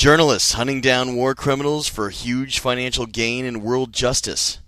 Journalists hunting down war criminals for huge financial gain and world justice.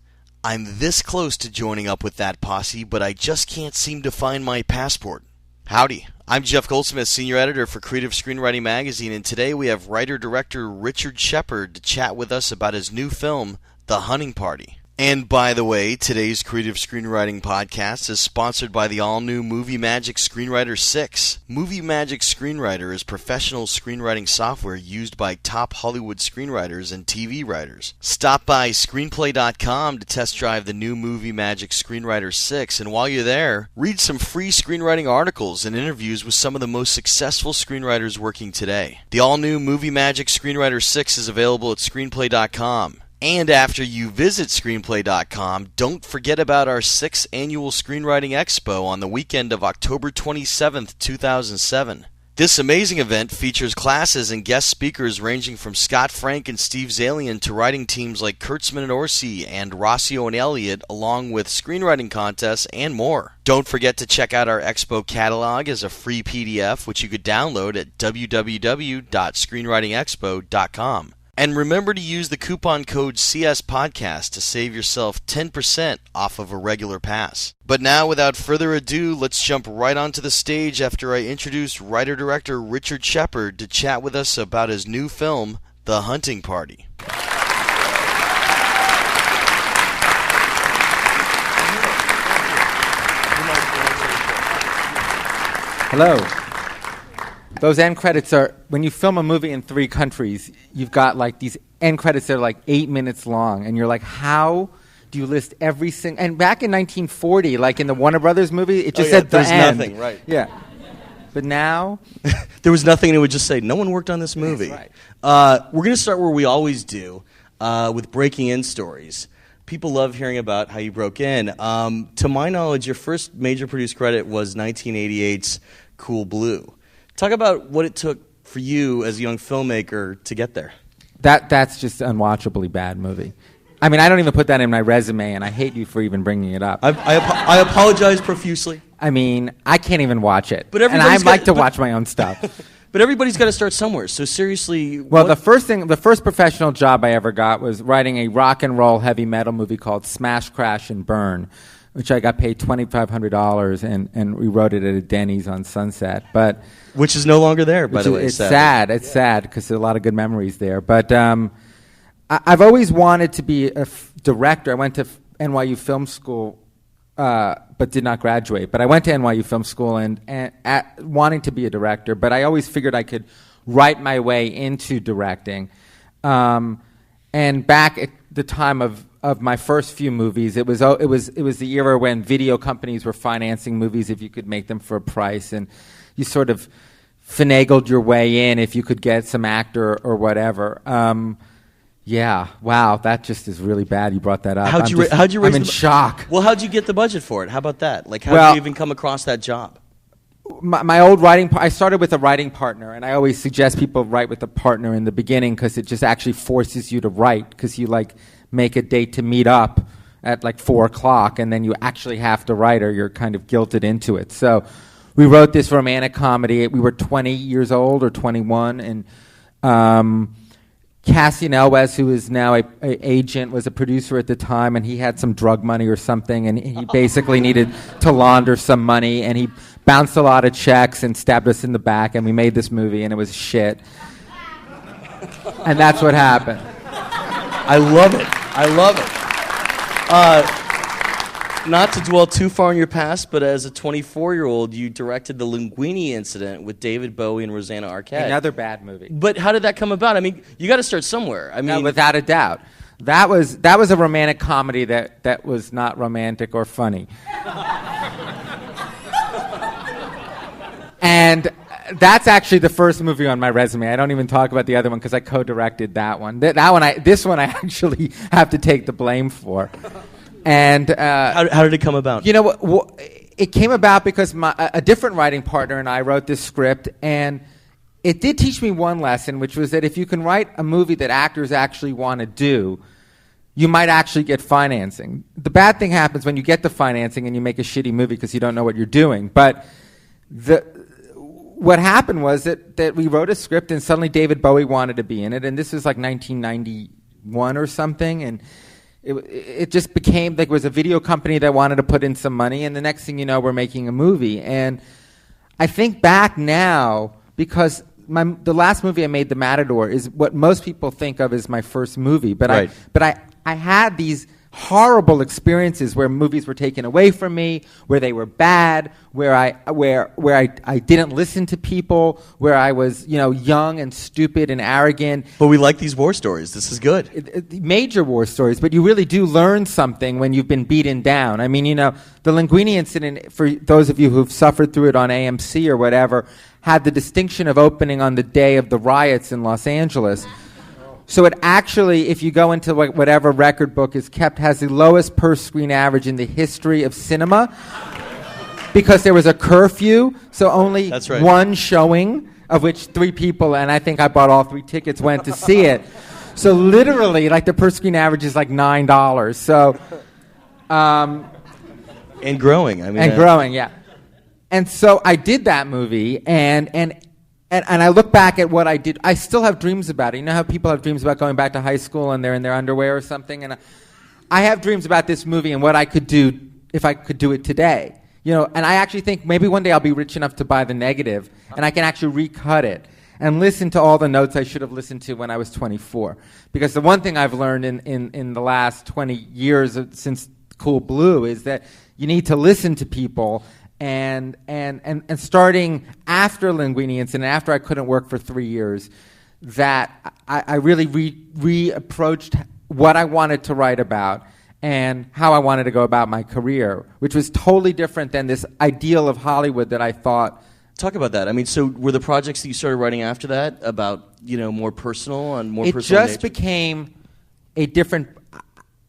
I'm this close to joining up with that posse, but I just can't seem to find my passport. Howdy, I'm Jeff Goldsmith, Senior Editor for Creative Screenwriting Magazine, and today we have writer-director Richard Shepard to chat with us about his new film, The Hunting Party. And by the way, today's Creative Screenwriting podcast is sponsored by the all-new Movie Magic Screenwriter 6. Movie Magic Screenwriter is professional screenwriting software used by top Hollywood screenwriters and TV writers. Stop by screenplay.com to test drive the new Movie Magic Screenwriter 6, and while you're there, read some free screenwriting articles and interviews with some of the most successful screenwriters working today. The all-new Movie Magic Screenwriter 6 is available at screenplay.com. And after you visit screenplay.com, don't forget about our 6th annual Screenwriting Expo on the weekend of October 27th, 2007. This amazing event features classes and guest speakers ranging from Scott Frank and Steve Zalian to writing teams like Kurtzman and Orsi and Rossio and Elliott, along with screenwriting contests and more. Don't forget to check out our Expo catalog as a free PDF, which you could download at www.screenwritingexpo.com. And remember to use the coupon code CSPodcast to save yourself 10% off of a regular pass. But now, without further ado, let's jump right onto the stage after I introduce writer-director Richard Shepard to chat with us about his new film, The Hunting Party. Hello. Those end credits are, when you film a movie in 3 countries, you've got like these end credits that are like 8 minutes long, and you're like, how do you list every single... And back in 1940, like in the Warner Brothers movie, it just said the end. There was nothing, right. Yeah. But now... there was nothing, and it would just say, no one worked on this movie. That's right. We're going to start where we always do, with breaking in stories. People love hearing about how you broke in. To my knowledge, your first major produced credit was 1988's Cool Blue. Talk about what it took for you as a young filmmaker to get there. That's just an unwatchably bad movie. I mean, I don't even put that in my resume, and I hate you for even bringing it up. I apologize profusely. I mean, I can't even watch it. But and I like to watch my own stuff. But everybody's got to start somewhere. So seriously... Well, the first professional job I ever got was writing a rock and roll heavy metal movie called Smash, Crash, and Burn, which I got paid $2,500, and we wrote it at a Denny's on Sunset. But... Which is no longer there, by the way. It's sad. It's sad because there are a lot of good memories there. But I've always wanted to be a director. I went to NYU Film School, but did not graduate. But I went to NYU Film School and wanting to be a director. But I always figured I could write my way into directing. And back at the time of my first few movies, it was the era when video companies were financing movies if you could make them for a price, and you sort of finagled your way in if you could get some actor or whatever. Yeah, wow, that just is really bad. You brought that up. How'd you raise I'm in shock. Well, how'd you get the budget for it? How about that? Like, how did you even come across that job? My old writing, I started with a writing partner, and I always suggest people write with a partner in the beginning because it just actually forces you to write, because you like make a date to meet up at like 4 o'clock, and then you actually have to write or you're kind of guilted into it. So we wrote this romantic comedy. We were 20 years old or 21, and Cassian Elwes, who is now a agent, was a producer at the time, and he had some drug money or something, and he basically needed to launder some money, and he bounced a lot of checks and stabbed us in the back, and we made this movie, and it was shit. And that's what happened. I love it. Not to dwell too far in your past, but as a 24-year-old, you directed the Linguini incident with David Bowie and Rosanna Arquette. Another bad movie. But how did that come about? I mean, you got to start somewhere. I mean, no, without a doubt. That was a romantic comedy that was not romantic or funny. And that's actually the first movie on my resume. I don't even talk about the other one because I co-directed that one. This one I actually have to take the blame for. And how did it come about? You know what? It came about because a different writing partner and I wrote this script, and it did teach me one lesson, which was that if you can write a movie that actors actually want to do, you might actually get financing. The bad thing happens when you get the financing and you make a shitty movie because you don't know what you're doing. But what happened was that we wrote a script, and suddenly David Bowie wanted to be in it, and this was like 1991 or something, and it just became like it was a video company that wanted to put in some money, and the next thing you know, we're making a movie. And I think back now, because the last movie I made, The Matador, is what most people think of as my first movie, but right. I had these horrible experiences where movies were taken away from me, where they were bad, where I didn't listen to people, where I was young and stupid and arrogant. But we like these war stories. This is good. Major war stories, but you really do learn something when you've been beaten down. I mean, the Linguini incident, for those of you who've suffered through it on AMC or whatever, had the distinction of opening on the day of the riots in Los Angeles. So it actually, if you go into whatever record book is kept, has the lowest per-screen average in the history of cinema because there was a curfew, so only one showing, of which 3 people, and I think I bought all 3 tickets, went to see it. So literally, the per-screen average is like $9. So, and growing. And growing, yeah. And so I did that movie, and I look back at what I did. I still have dreams about it. You know how people have dreams about going back to high school and they're in their underwear or something? And I have dreams about this movie and what I could do if I could do it today. And I actually think maybe one day I'll be rich enough to buy the negative and I can actually recut it and listen to all the notes I should have listened to when I was 24. Because the one thing I've learned in the last 20 years since Cool Blue is that you need to listen to people. And starting after Linguini incident, after I couldn't work for 3 years, that I really reapproached what I wanted to write about and how I wanted to go about my career, which was totally different than this ideal of Hollywood that I thought. Talk about that. I mean, so were the projects that you started writing after that about, more personal and more personal? It just became a different.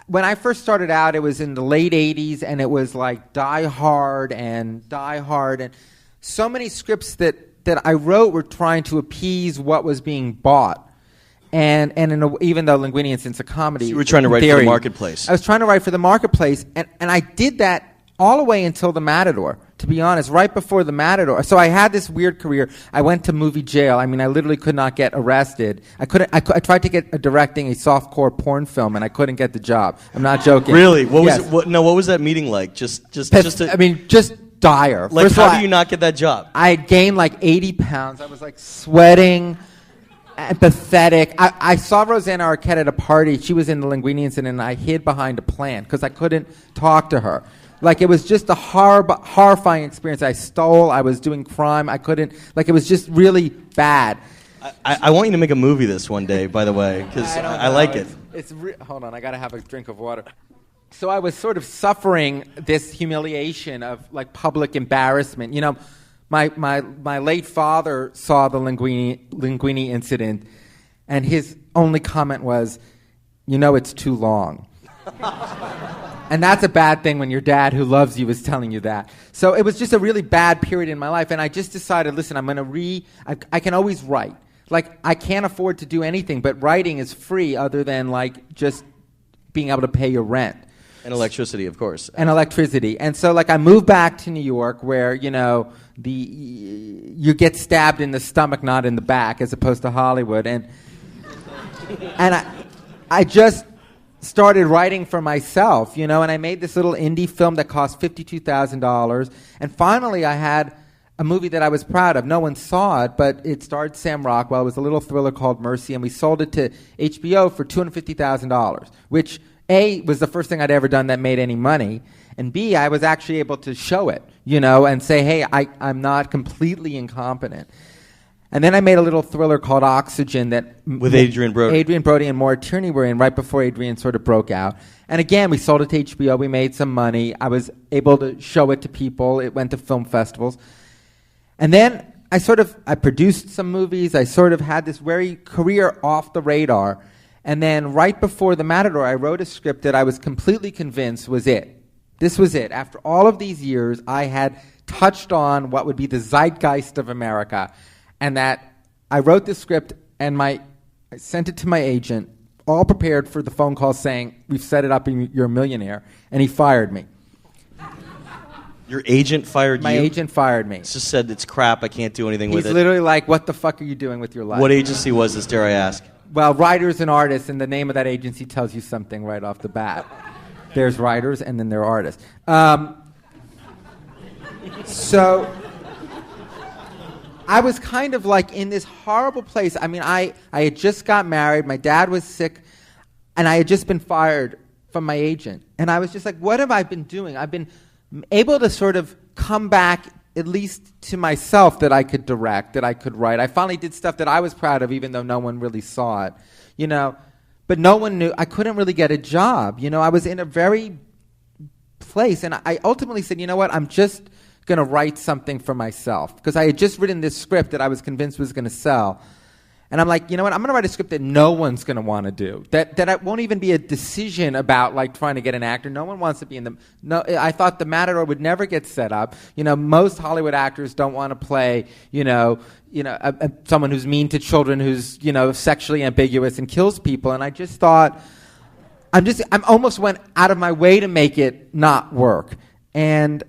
When I first started out, it was in the late 80s, and it was like Die Hard, and so many scripts that I wrote were trying to appease what was being bought. And even though Linguini Incident's a comedy, so you were trying to write for the marketplace. I was trying to write for the marketplace, and I did that all the way until The Matador, to be honest, right before The Matador. So I had this weird career. I went to movie jail. I mean, I literally could not get arrested. I tried to get directing a softcore porn film, and I couldn't get the job. I'm not joking. Really? What was it? What was that meeting like? Just dire. Like, how do you not get that job? I had gained like 80 pounds. I was like sweating, pathetic. I saw Rosanna Arquette at a party. She was in the Linguini incident, and I hid behind a plant because I couldn't talk to her. Like, it was just a horrifying experience. I stole. I was doing crime. I couldn't. Like, it was just really bad. I want you to make a movie this one day, by the way, because I like it. Hold on. I got to have a drink of water. So I was sort of suffering this humiliation of, like, public embarrassment. My late father saw the Linguini incident, and his only comment was, it's too long. And that's a bad thing when your dad, who loves you, is telling you that. So it was just a really bad period in my life, and I just decided, listen, I'm going to I can always write. Like, I can't afford to do anything, but writing is free other than, like, just being able to pay your rent. And electricity, of course. And electricity. And so, like, I moved back to New York where, you get stabbed in the stomach, not in the back, as opposed to Hollywood. And I just started writing for myself, and I made this little indie film that cost $52,000. And finally, I had a movie that I was proud of. No one saw it, but it starred Sam Rockwell. It was a little thriller called Mercy, and we sold it to HBO for $250,000, which, A, was the first thing I'd ever done that made any money, and B, I was actually able to show it, and say, hey, I'm not completely incompetent. And then I made a little thriller called Oxygen that with Adrian Brody. Adrian Brody and Maura Tierney were in right before Adrian sort of broke out. And again, we sold it to HBO. We made some money. I was able to show it to people. It went to film festivals. And then I produced some movies. I sort of had this very career off the radar. And then right before The Matador, I wrote a script that I was completely convinced was it. This was it. After all of these years, I had touched on what would be the zeitgeist of America. And that I wrote this script and I sent it to my agent, all prepared for the phone call saying, we've set it up and you're a millionaire. And he fired me. Your agent fired My you? agent fired me. It's just said it's crap, I can't do anything with it. He's literally like, what the fuck are you doing with your life? What agency was this, dare I ask? Well, Writers and Artists, and the name of that agency tells you something right off the bat. There's writers, and then there are artists. So I was kind of like in this horrible place. I mean, I had just got married. My dad was sick, and I had just been fired from my agent. And I was just like, what have I been doing? I've been able to sort of come back at least to myself, that I could direct, that I could write. I finally did stuff that I was proud of, even though no one really saw it, you know. But no one knew. I couldn't really get a job. You know, I was in a very place. And I ultimately said, you know what, I'm just going to write something for myself. Because I had just written this script that I was convinced was going to sell. And I'm like, you know what, I'm going to write a script that no one's going to want to do. That it won't even be a decision about like trying to get an actor. No one wants to be in the... No, I thought the Matador would never get set up. You know, most Hollywood actors don't want to play, someone who's mean to children, who's, sexually ambiguous and kills people. And I just thought, I almost went out of my way to make it not work. And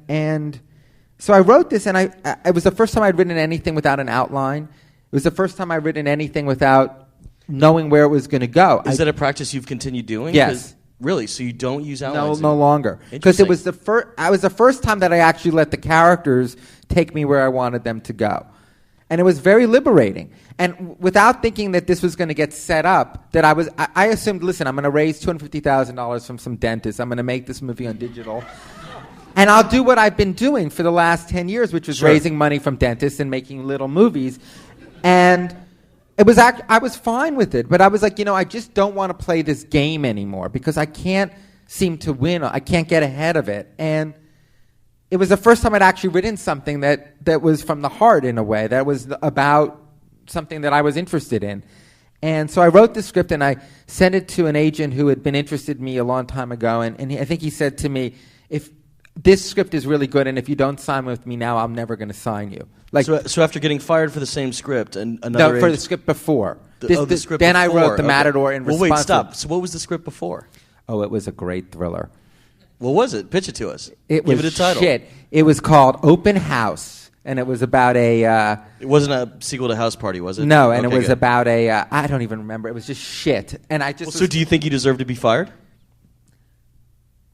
so I wrote this, and it was the first time I'd written anything without an outline. It was the first time I'd written anything without knowing where it was going to go. Is that a practice you've continued doing? Yes. Really? So you don't use outlines? No longer. Because it was the first time that I actually let the characters take me where I wanted them to go. And it was very liberating. And without thinking that this was going to get set up, that I assumed, listen, I'm going to raise $250,000 from some dentist. I'm going to make this movie on digital. And I'll do what I've been doing for the last 10 years, which was raising money from dentists and making little movies. And I was fine with it, but I was like, I just don't want to play this game anymore because I can't seem to win. I can't get ahead of it. And it was the first time I'd actually written something that was from the heart in a way, that was about something that I was interested in. And so I wrote the script and I sent it to an agent who had been interested in me a long time ago. And I think he said to me, if this script is really good, and if you don't sign with me now, I'm never going to sign you. So after getting fired for the same script, and another no, for the script before. The script then before. I wrote The Matador in response. Well, wait, stop. So what was the script before? Oh, it was a great thriller. What was it? Pitch it to us. Give it a title. Shit. It was called Open House, and it was about a... it wasn't a sequel to House Party, was it? No, and it was about a... I don't even remember. It was just shit. And I just... So do you think you deserve to be fired?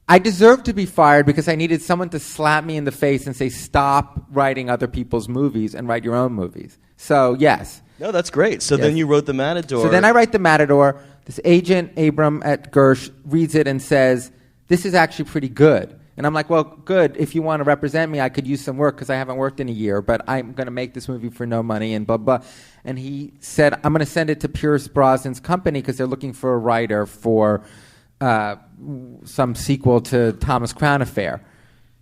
I deserved to be fired because I needed someone to slap me in the face and say, stop writing other people's movies and write your own movies. So, yes. No, that's great. So then you wrote The Matador. So then I write The Matador. This agent, Abram at Gersh, reads it and says, this is actually pretty good. And I'm like, well, good. If you want to represent me, I could use some work because I haven't worked in a year, but I'm going to make this movie for no money and blah, blah. And he said, I'm going to send it to Pierce Brosnan's company because they're looking for a writer for... some sequel to Thomas Crown Affair.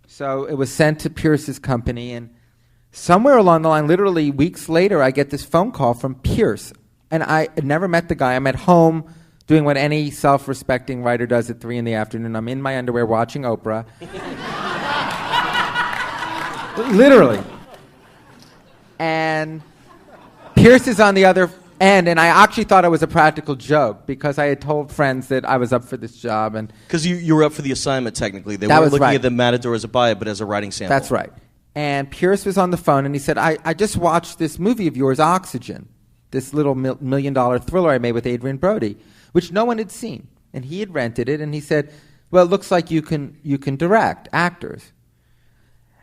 So it was sent to Pierce's company, and somewhere along the line, literally weeks later, I get this phone call from Pierce. And I had never met the guy. I'm at home doing what any self-respecting writer does at 3 p.m. I'm in my underwear watching Oprah. Literally. And Pierce is on the other end, and I actually thought it was a practical joke because I had told friends that I was up for this job. Because you were up for the assignment, technically. They weren't looking at the Matador as a buy, but as a writing sample. That's right. And Pierce was on the phone, and he said, I just watched this movie of yours, Oxygen, this little $1 million thriller I made with Adrian Brody, which no one had seen. And he had rented it, and he said, well, it looks like you can direct actors.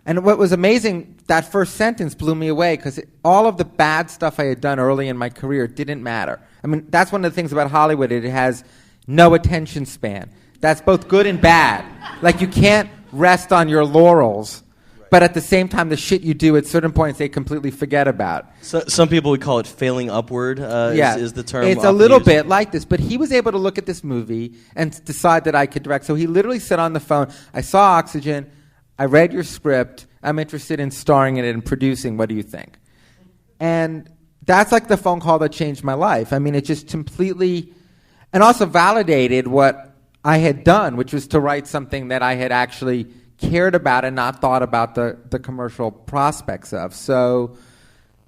And what was amazing, that first sentence blew me away because all of the bad stuff I had done early in my career didn't matter. I mean, that's one of the things about Hollywood. It has no attention span. That's both good and bad. Like, you can't rest on your laurels, but at the same time, the shit you do at certain points, they completely forget about. So, some people would call it failing upward, is the term. It's a little bit like this, but he was able to look at this movie and decide that I could direct. So he literally said on the phone, I saw Oxygen, I read your script. I'm interested in starring in it and producing. What do you think? And that's like the phone call that changed my life. I mean, it just completely... And also validated what I had done, which was to write something that I had actually cared about and not thought about the commercial prospects of. So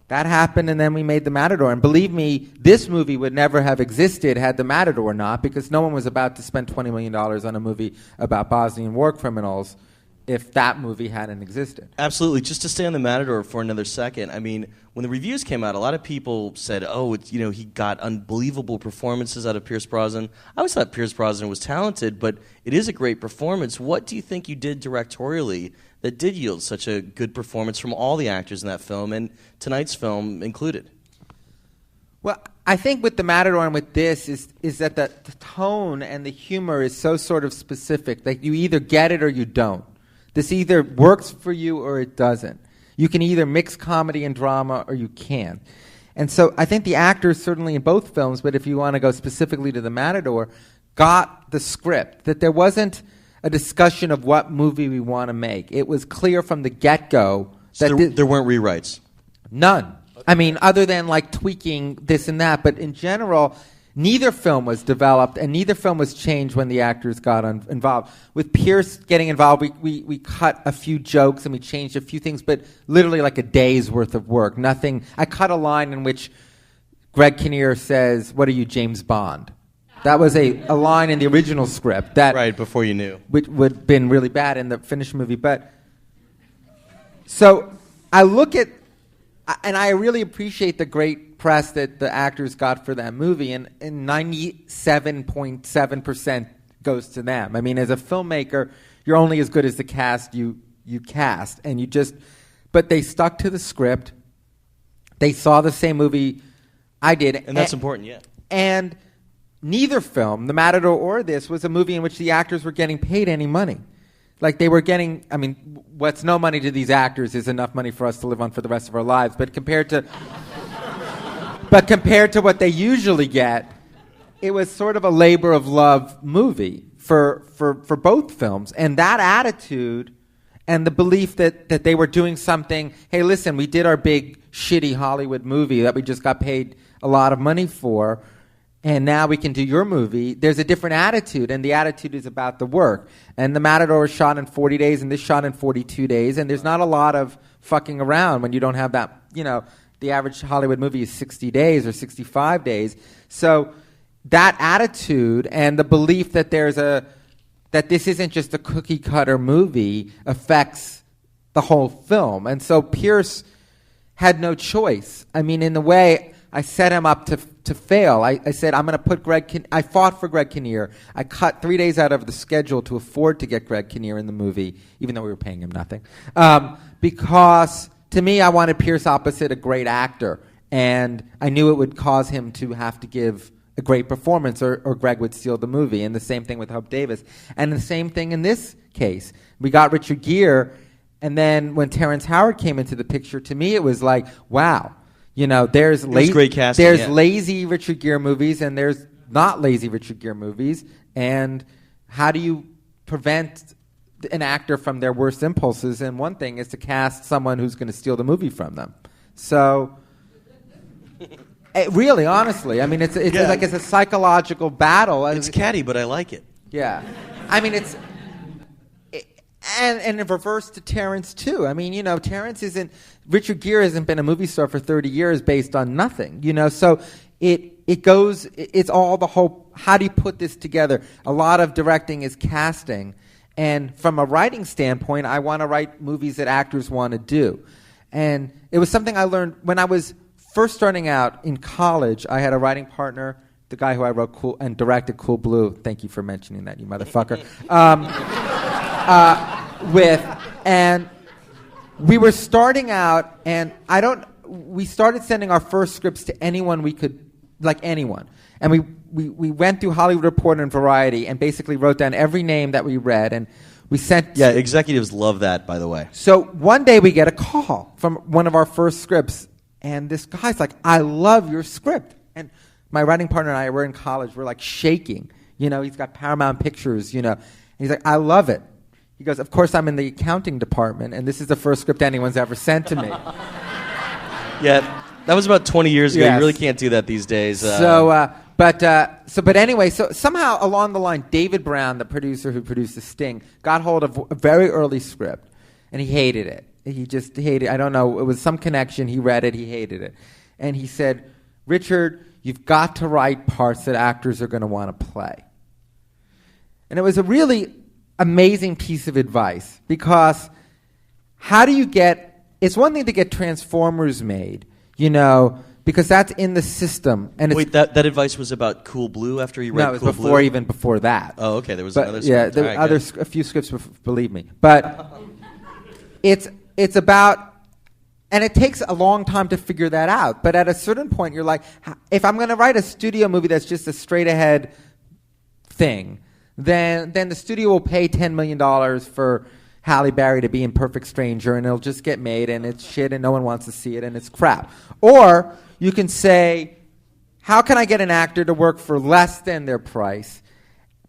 that happened, and then we made The Matador. And believe me, this movie would never have existed had The Matador not, because no one was about to spend $20 million on a movie about Bosnian war criminals if that movie hadn't existed. Absolutely. Just to stay on the Matador for another second, I mean, when the reviews came out, a lot of people said, "Oh, it's, he got unbelievable performances out of Pierce Brosnan." I always thought Pierce Brosnan was talented, but it is a great performance. What do you think you did directorially that did yield such a good performance from all the actors in that film, and tonight's film included? Well, I think with the Matador and with this is that the tone and the humor is so sort of specific that you either get it or you don't. This either works for you or it doesn't. You can either mix comedy and drama or you can't. And so I think the actors, certainly in both films, but if you want to go specifically to the Matador, got the script, that there wasn't a discussion of what movie we want to make. It was clear from the get-go that So there weren't rewrites? None. I mean, other than like tweaking this and that, but in general, neither film was developed and neither film was changed when the actors got involved. With Pierce getting involved, we cut a few jokes and we changed a few things, but literally like a day's worth of work. Nothing. I cut a line in which Greg Kinnear says, "What are you, James Bond?" That was a line in the original script that Right, before you knew. which would have been really bad in the finished movie. But so I look at, and I really appreciate the great press that the actors got for that movie, and 97.7% goes to them. I mean, as a filmmaker, you're only as good as the cast you cast, and but they stuck to the script. They saw the same movie I did. And that's important, yeah. And neither film, The Matador or this, was a movie in which the actors were getting paid any money. Like they were getting, I mean, what's no money to these actors is enough money for us to live on for the rest of our lives. But compared to what they usually get, it was sort of a labor of love movie for both films. And that attitude and the belief that they were doing something, hey, listen, we did our big, shitty Hollywood movie that we just got paid a lot of money for, and now we can do your movie. There's a different attitude, and the attitude is about the work. And The Matador was shot in 40 days, and this shot in 42 days, and there's not a lot of fucking around when you don't have that, the average Hollywood movie is 60 days or 65 days. So that attitude and the belief that that this isn't just a cookie-cutter movie affects the whole film. And so Pierce had no choice. I mean, in the way, I set him up to fail. I said, I'm going to put I fought for Greg Kinnear. I cut 3 days out of the schedule to afford to get Greg Kinnear in the movie, even though we were paying him nothing. Because, to me, I wanted Pierce opposite a great actor. And I knew it would cause him to have to give a great performance or Greg would steal the movie. And the same thing with Hope Davis. And the same thing in this case. We got Richard Gere, and then when Terrence Howard came into the picture, to me it was like, wow. There's great casting, there's yeah. lazy Richard Gere movies and there's not lazy Richard Gere movies. And how do you prevent an actor from their worst impulses? And one thing is to cast someone who's going to steal the movie from them. So, really, honestly, I mean, it's like it's a psychological battle. It's catty, but I like it. Yeah, I mean, And in reverse to Terrence, too. I mean, Terrence Richard Gere hasn't been a movie star for 30 years based on nothing, so it's all the whole, how do you put this together? A lot of directing is casting, and from a writing standpoint, I want to write movies that actors want to do. And it was something I learned when I was first starting out in college. I had a writing partner, the guy who I wrote Cool and directed Cool Blue. Thank you for mentioning that, you motherfucker. And we were starting out, and we started sending our first scripts to anyone we could, like anyone. And we went through Hollywood Reporter and Variety and basically wrote down every name that we read, and we sent... Yeah, executives love that, by the way. So one day we get a call from one of our first scripts, and this guy's like, I love your script. And my writing partner and I were in college, we're like shaking. He's got Paramount Pictures, and he's like, I love it. He goes, of course, I'm in the accounting department, and this is the first script anyone's ever sent to me. Yeah, that was about 20 years ago. Yes. You really can't do that these days. But anyway, so somehow along the line, David Brown, the producer who produced The Sting, got hold of a very early script, and he hated it. He just hated it. I don't know. It was some connection. He read it. He hated it. And he said, Richard, you've got to write parts that actors are going to want to play. And it was a amazing piece of advice, because how do you get, it's one thing to get Transformers made, because that's in the system. And wait, that advice was about Cool Blue after you read No, it Cool was Blue? even before that. Oh, okay, there was But, another yeah, script. there were All right, a few scripts, believe me. But it's about, and it takes a long time to figure that out. But at a certain point, you're like, if I'm going to write a studio movie that's just a straight-ahead thing, then the studio will pay $10 million for Halle Berry to be in Perfect Stranger, and it'll just get made, and it's shit, and no one wants to see it, and it's crap. Or you can say, how can I get an actor to work for less than their price?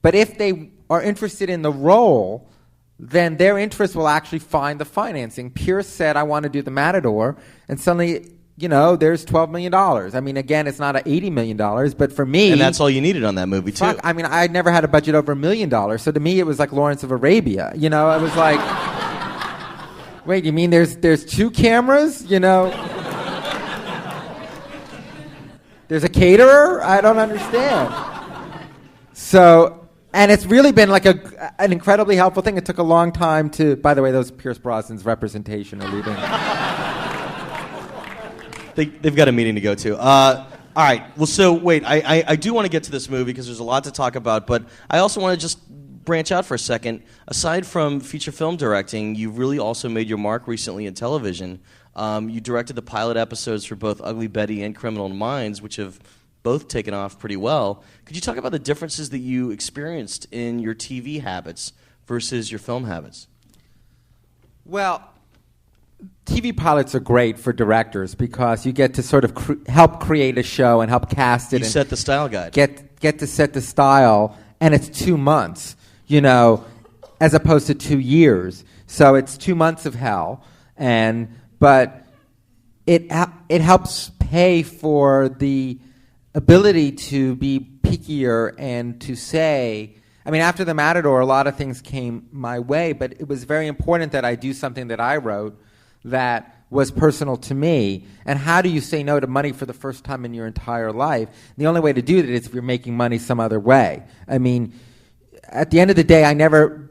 But if they are interested in the role, then their interest will actually find the financing. Pierce said, I want to do The Matador, and suddenly, there's $12 million. I mean, again, it's not $80 million, but for me... And that's all you needed on that movie, too. I mean, I'd never had a budget over $1 million, so to me it was like Lawrence of Arabia. It was like, wait, you mean there's 2 cameras? There's a caterer? I don't understand. So, and it's really been like an incredibly helpful thing. It took a long time to, by the way, those Pierce Brosnan's representation are leaving. They've got a meeting to go to. All right. Well, so wait. I do want to get to this movie because there's a lot to talk about, but I also want to just branch out for a second. Aside from feature film directing, you've really also made your mark recently in television. You directed the pilot episodes for both Ugly Betty and Criminal Minds, which have both taken off pretty well. Could you talk about the differences that you experienced in your TV habits versus your film habits? Well, TV pilots are great for directors because you get to sort of help create a show and help cast it. You and set the style guide. Get to set the style, and it's 2 months, as opposed to 2 years. So it's 2 months of hell, but it helps pay for the ability to be pickier and to say. I mean, after The Matador, a lot of things came my way, but it was very important that I do something that I wrote that was personal to me. And how do you say no to money for the first time in your entire life? The only way to do that is if you're making money some other way. I mean, at the end of the day, I never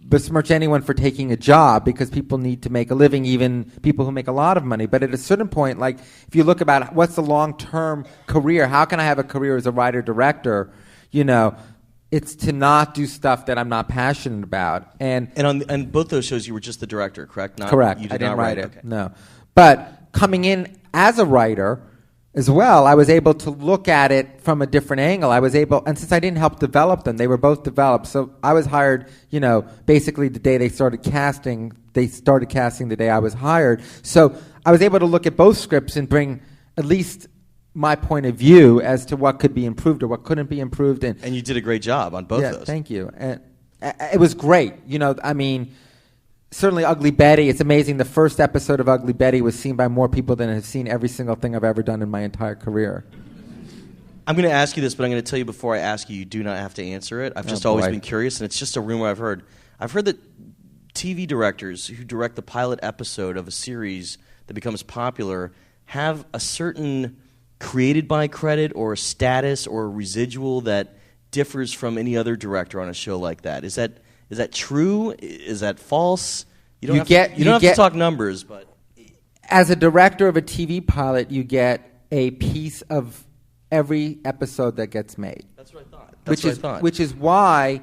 besmirch anyone for taking a job because people need to make a living, even people who make a lot of money. But at a certain point, like if you look about what's the long-term career, how can I have a career as a writer-director, it's to not do stuff that I'm not passionate about. And on both those shows, you were just the director, correct? Correct. You I did didn't not write it. Okay. No. But coming in as a writer as well, I was able to look at it from a different angle. And since I didn't help develop them, they were both developed. So I was hired, basically the day they started casting. They started casting the day I was hired. So I was able to look at both scripts and bring at least my point of view as to what could be improved or what couldn't be improved. And you did a great job on both those. Thank you. And it was great. Certainly Ugly Betty, it's amazing. The first episode of Ugly Betty was seen by more people than have seen every single thing I've ever done in my entire career. I'm going to ask you this, but I'm going to tell you before I ask you, you do not have to answer it. I've just always been curious, and it's just a rumor I've heard. I've heard that TV directors who direct the pilot episode of a series that becomes popular have a certain created by credit or a status or a residual that differs from any other director on a show like that. Is that true? Is that false? You don't have to talk numbers, but as a director of a TV pilot, you get a piece of every episode that gets made. That's what I thought. Which is why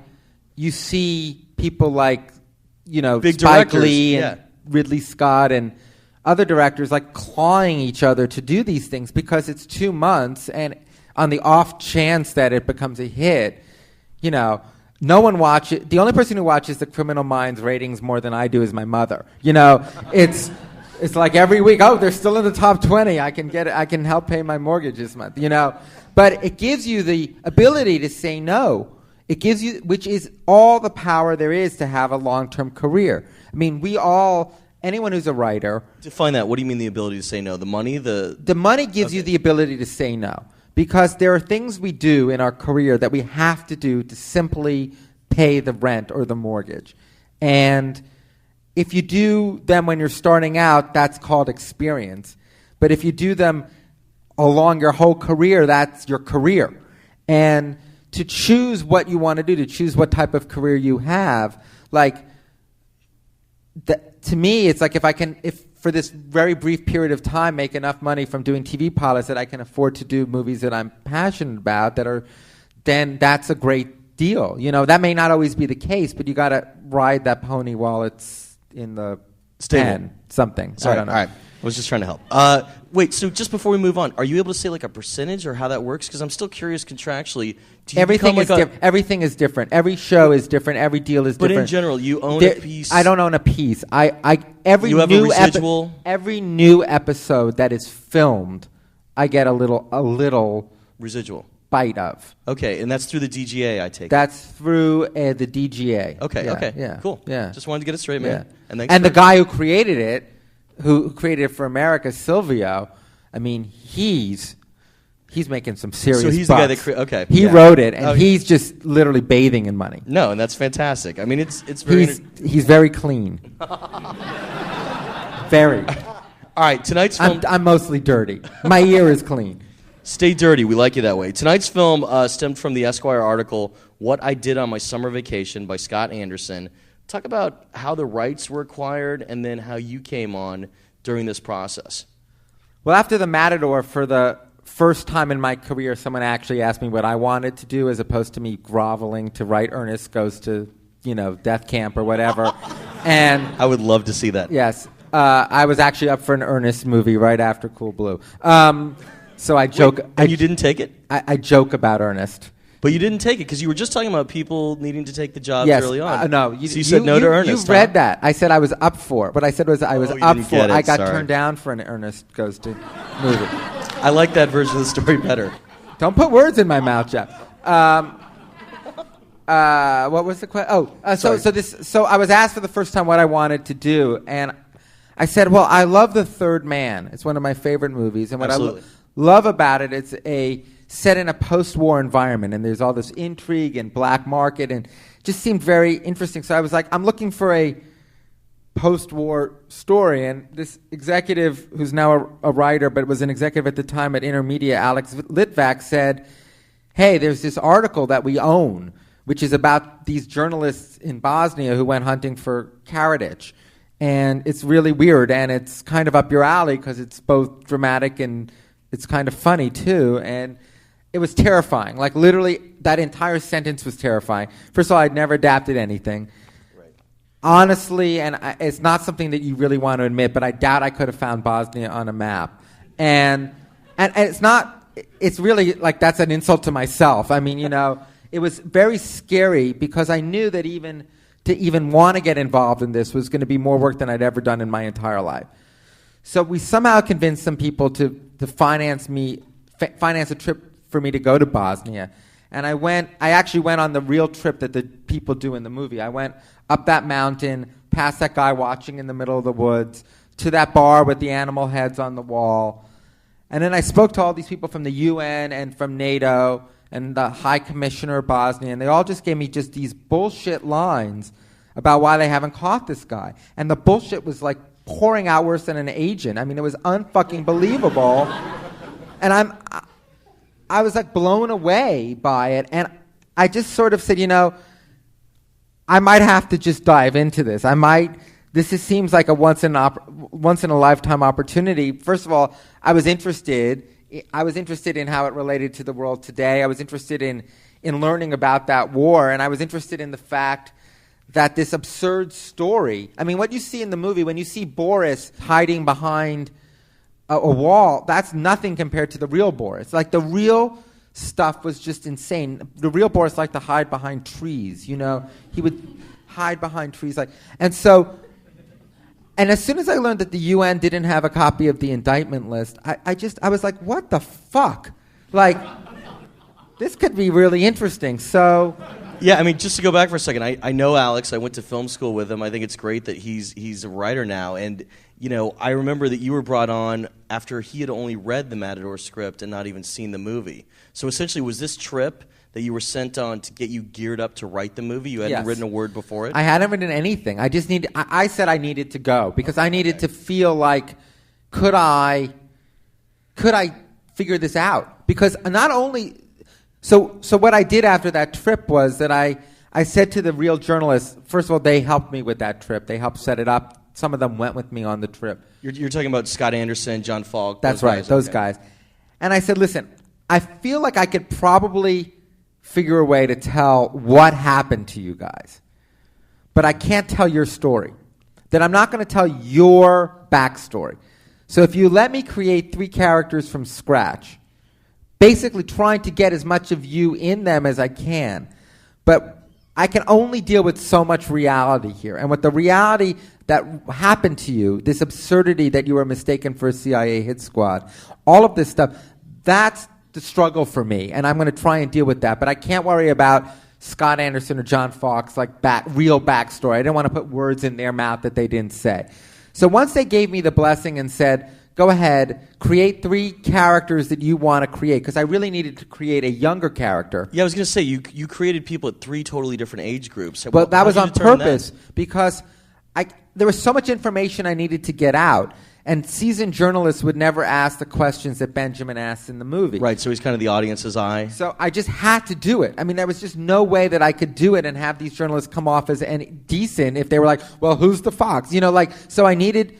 you see people like, big Spike directors, Lee and Ridley Scott and other directors like clawing each other to do these things because it's 2 months, and on the off chance that it becomes a hit, no one watches. The only person who watches the Criminal Minds ratings more than I do is my mother. It's like every week, they're still in the top 20. I can help pay my mortgage this month. But it gives you the ability to say no. It gives you, which is all the power there is to have a long-term career. I mean, anyone who's a writer. Define that. What do you mean the ability to say no? The money, the money gives you the ability to say no. Because there are things we do in our career that we have to do to simply pay the rent or the mortgage. And if you do them when you're starting out, that's called experience. But if you do them along your whole career, that's your career. And to choose what you want to do, to choose what type of career you have, like, to me, it's like if for this very brief period of time make enough money from doing TV pilots that I can afford to do movies that I'm passionate about, then that's a great deal. You know, that may not always be the case, but you got to ride that pony while it's in the pen, something. Sorry, I don't know. All right. I was just trying to help. Wait, so just before we move on, are you able to say like a percentage or how that works? Because I'm still curious contractually. Do you Everything become is everything is different. Every show is different. Every deal is different. But in general, you own a piece. I don't own a piece. Every You have a residual? every new episode that is filmed, I get a little Residual. bite of. Okay, and that's through the DGA, I take it. That's through the DGA. Okay, Yeah, okay. yeah, Cool. Yeah. Just wanted to get it straight, man. Yeah. And the guy who created it, who created it for America, Silvio, I mean, he's making some serious So he's bucks. the guy that okay. He yeah. wrote it, and he's just literally bathing in money. No, and that's fantastic. I mean, it's very... He's very clean. Very. All right, tonight's film... I'm mostly dirty. My ear is clean. Stay dirty. We like you that way. Tonight's film stemmed from the Esquire article, What I Did on My Summer Vacation by Scott Anderson. Talk about how the rights were acquired and then how you came on during this process. Well, after The Matador, for the first time in my career, someone actually asked me what I wanted to do as opposed to me groveling to write Ernest Goes to, Death Camp or whatever. And I would love to see that. Yes. I was actually up for an Ernest movie right after Cool Blue. So I joke. Wait, and you didn't take it? I joke about Ernest. But you didn't take it because you were just talking about people needing to take the jobs yes, early on. No, so you said no to Ernest. You read that. I said I was up for it. What I said was I was up for it. I got turned down for an Ernest Goes to movie. I like that version of the story better. Don't put words in my mouth, Jeff. What was the question? So I was asked for the first time what I wanted to do, and I said, well, I love The Third Man. It's one of my favorite movies, and what Absolutely. I love about it, it's set in a post-war environment, and there's all this intrigue and black market, and just seemed very interesting. So I was like, I'm looking for a post-war story, and this executive, who's now a writer, but was an executive at the time at Intermedia, Alex Litvak, said, hey, there's this article that we own, which is about these journalists in Bosnia who went hunting for Karadzic. And it's really weird, and it's kind of up your alley because it's both dramatic and it's kind of funny, too. And it was terrifying. Like, literally, that entire sentence was terrifying. First of all, I'd never adapted anything. Right. Honestly, and it's not something that you really want to admit, but I doubt I could have found Bosnia on a map. And it's not, it's really like that's an insult to myself. I mean, it was very scary because I knew that to even want to get involved in this was going to be more work than I'd ever done in my entire life. So we somehow convinced some people to finance a trip for me to go to Bosnia. And I actually went on the real trip that the people do in the movie. I went up that mountain, past that guy watching in the middle of the woods, to that bar with the animal heads on the wall. And then I spoke to all these people from the UN and from NATO and the High Commissioner of Bosnia, and they all just gave me just these bullshit lines about why they haven't caught this guy. And the bullshit was like pouring out worse than an agent. I mean, it was unfucking believable. And I was like blown away by it, and I just sort of said, I might have to just dive into this. Seems like a once in a lifetime opportunity. First of all, I was interested in how it related to the world today. I was interested in learning about that war, and I was interested in the fact that this absurd story, I mean, what you see in the movie, when you see Boris hiding behind a wall, that's nothing compared to the real Boris. Like, the real stuff was just insane. The real Boris liked to hide behind trees, He would hide behind trees. And as soon as I learned that the UN didn't have a copy of the indictment list, I was like, what the fuck? Like, this could be really interesting. So... Yeah, I mean, just to go back for a second, I know Alex. I went to film school with him. I think it's great that he's a writer now. And, I remember that you were brought on after he had only read the Matador script and not even seen the movie. So essentially, was this trip that you were sent on to get you geared up to write the movie? You hadn't written a word before it? I hadn't written anything. I said I needed to go because I needed to feel like, could I figure this out? Because not only... So what I did after that trip was that I said to the real journalists, first of all, they helped me with that trip. They helped set it up. Some of them went with me on the trip. You're talking about Scott Anderson, John Falk. That's right, those guys. And I said, listen, I feel like I could probably figure a way to tell what happened to you guys. But I can't tell your story. That I'm not going to tell your backstory. So if you let me create 3 characters from scratch, basically trying to get as much of you in them as I can, but I can only deal with so much reality here. And with the reality that happened to you, this absurdity that you were mistaken for a CIA hit squad, all of this stuff, that's the struggle for me. And I'm going to try and deal with that. But I can't worry about Scott Anderson or John Fox, like real backstory. I didn't want to put words in their mouth that they didn't say. So once they gave me the blessing and said, go ahead, create 3 characters that you want to create, because I really needed to create a younger character. Yeah, I was going to say, you created people at 3 totally different age groups. Well, that was on purpose, because there was so much information I needed to get out, and seasoned journalists would never ask the questions that Benjamin asked in the movie. Right, so he's kind of the audience's eye. So I just had to do it. I mean, there was just no way that I could do it and have these journalists come off as decent if they were like, well, who's the fox? So I needed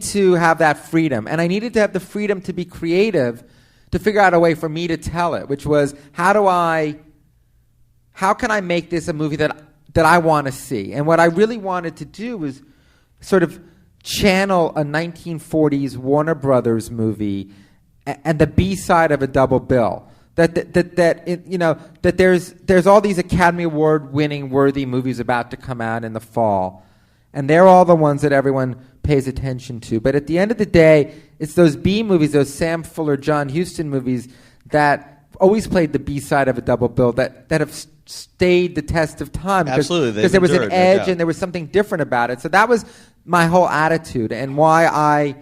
to have that freedom, and I needed to have the freedom to be creative, to figure out a way for me to tell it, which was, how can I make this a movie that I want to see? And what I really wanted to do was sort of channel a 1940s Warner Brothers movie and the B-side of a double bill. That there's all these Academy Award winning worthy movies about to come out in the fall, and they're all the ones that everyone pays attention to. But at the end of the day, it's those B movies, those Sam Fuller, John Huston movies that always played the B-side of a double bill that have stayed the test of time. Absolutely. Because there was an edge and there was something different about it. So that was my whole attitude and why I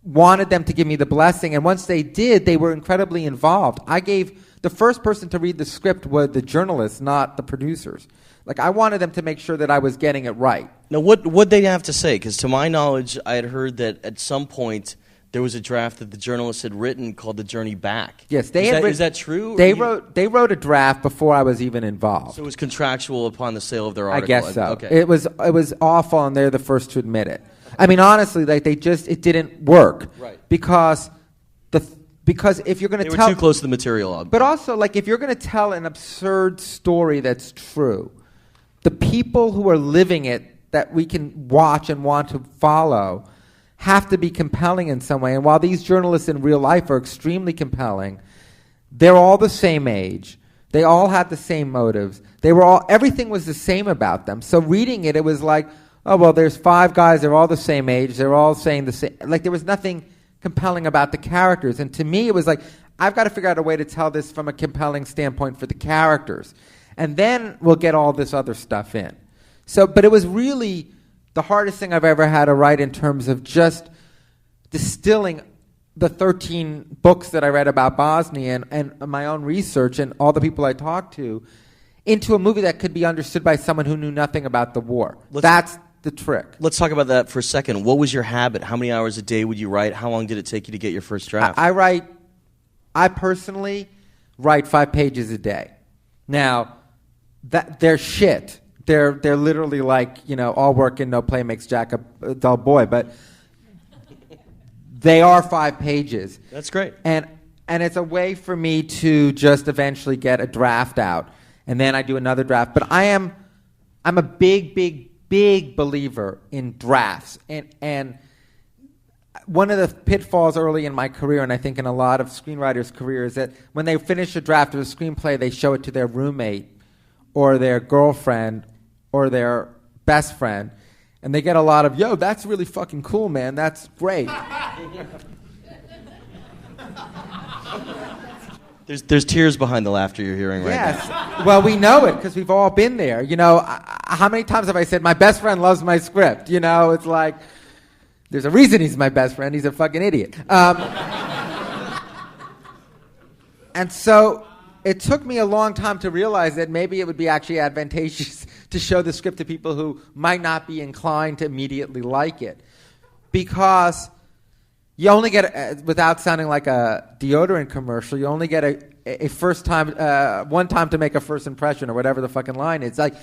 wanted them to give me the blessing. And once they did, they were incredibly involved. The first person to read the script was the journalists, not the producers. Like, I wanted them to make sure that I was getting it right. Now, what they have to say? Because to my knowledge, I had heard that at some point there was a draft that the journalists had written called "The Journey Back." Yes, is that true? They wrote a draft before I was even involved. So it was contractual upon the sale of their article. I guess so. Okay. It was awful, and they're the first to admit it. I mean, honestly, like it didn't work. Right. Because if you're going to they were too close to the material. But also, like, if you're going to tell an absurd story that's true, the people who are living it that we can watch and want to follow have to be compelling in some way. And while these journalists in real life are extremely compelling, they're all the same age. They all had the same motives. Everything was the same about them. So reading it was like, oh, well, there's 5 guys. They're all the same age. They're all saying the same. Like, there was nothing compelling about the characters. And to me, it was like, I've got to figure out a way to tell this from a compelling standpoint for the characters. And then we'll get all this other stuff in. But it was really the hardest thing I've ever had to write in terms of just distilling the 13 books that I read about Bosnia and my own research and all the people I talked to into a movie that could be understood by someone who knew nothing about the war. That's the trick. Let's talk about that for a second. What was your habit? How many hours a day would you write? How long did it take you to get your first draft? I personally write 5 pages a day. Now, they're shit. They're literally like, all work and no play makes Jack a dull boy. But they are 5 pages. That's great. And it's a way for me to just eventually get a draft out. And then I do another draft. But I'm a big, big, big believer in drafts. And one of the pitfalls early in my career, and I think in a lot of screenwriters' careers, is that when they finish a draft of a screenplay, they show it to their roommate or their girlfriend or their best friend, and they get a lot of, yo, that's really fucking cool, man. That's great. There's tears behind the laughter you're hearing right now. Yes. Well, we know it because we've all been there. How many times have I said, my best friend loves my script? It's like, there's a reason he's my best friend. He's a fucking idiot. And so it took me a long time to realize that maybe it would be actually advantageous to show the script to people who might not be inclined to immediately like it. Because you only get, without sounding like a deodorant commercial, you only get a first time, one time to make a first impression or whatever the fucking line is. Like,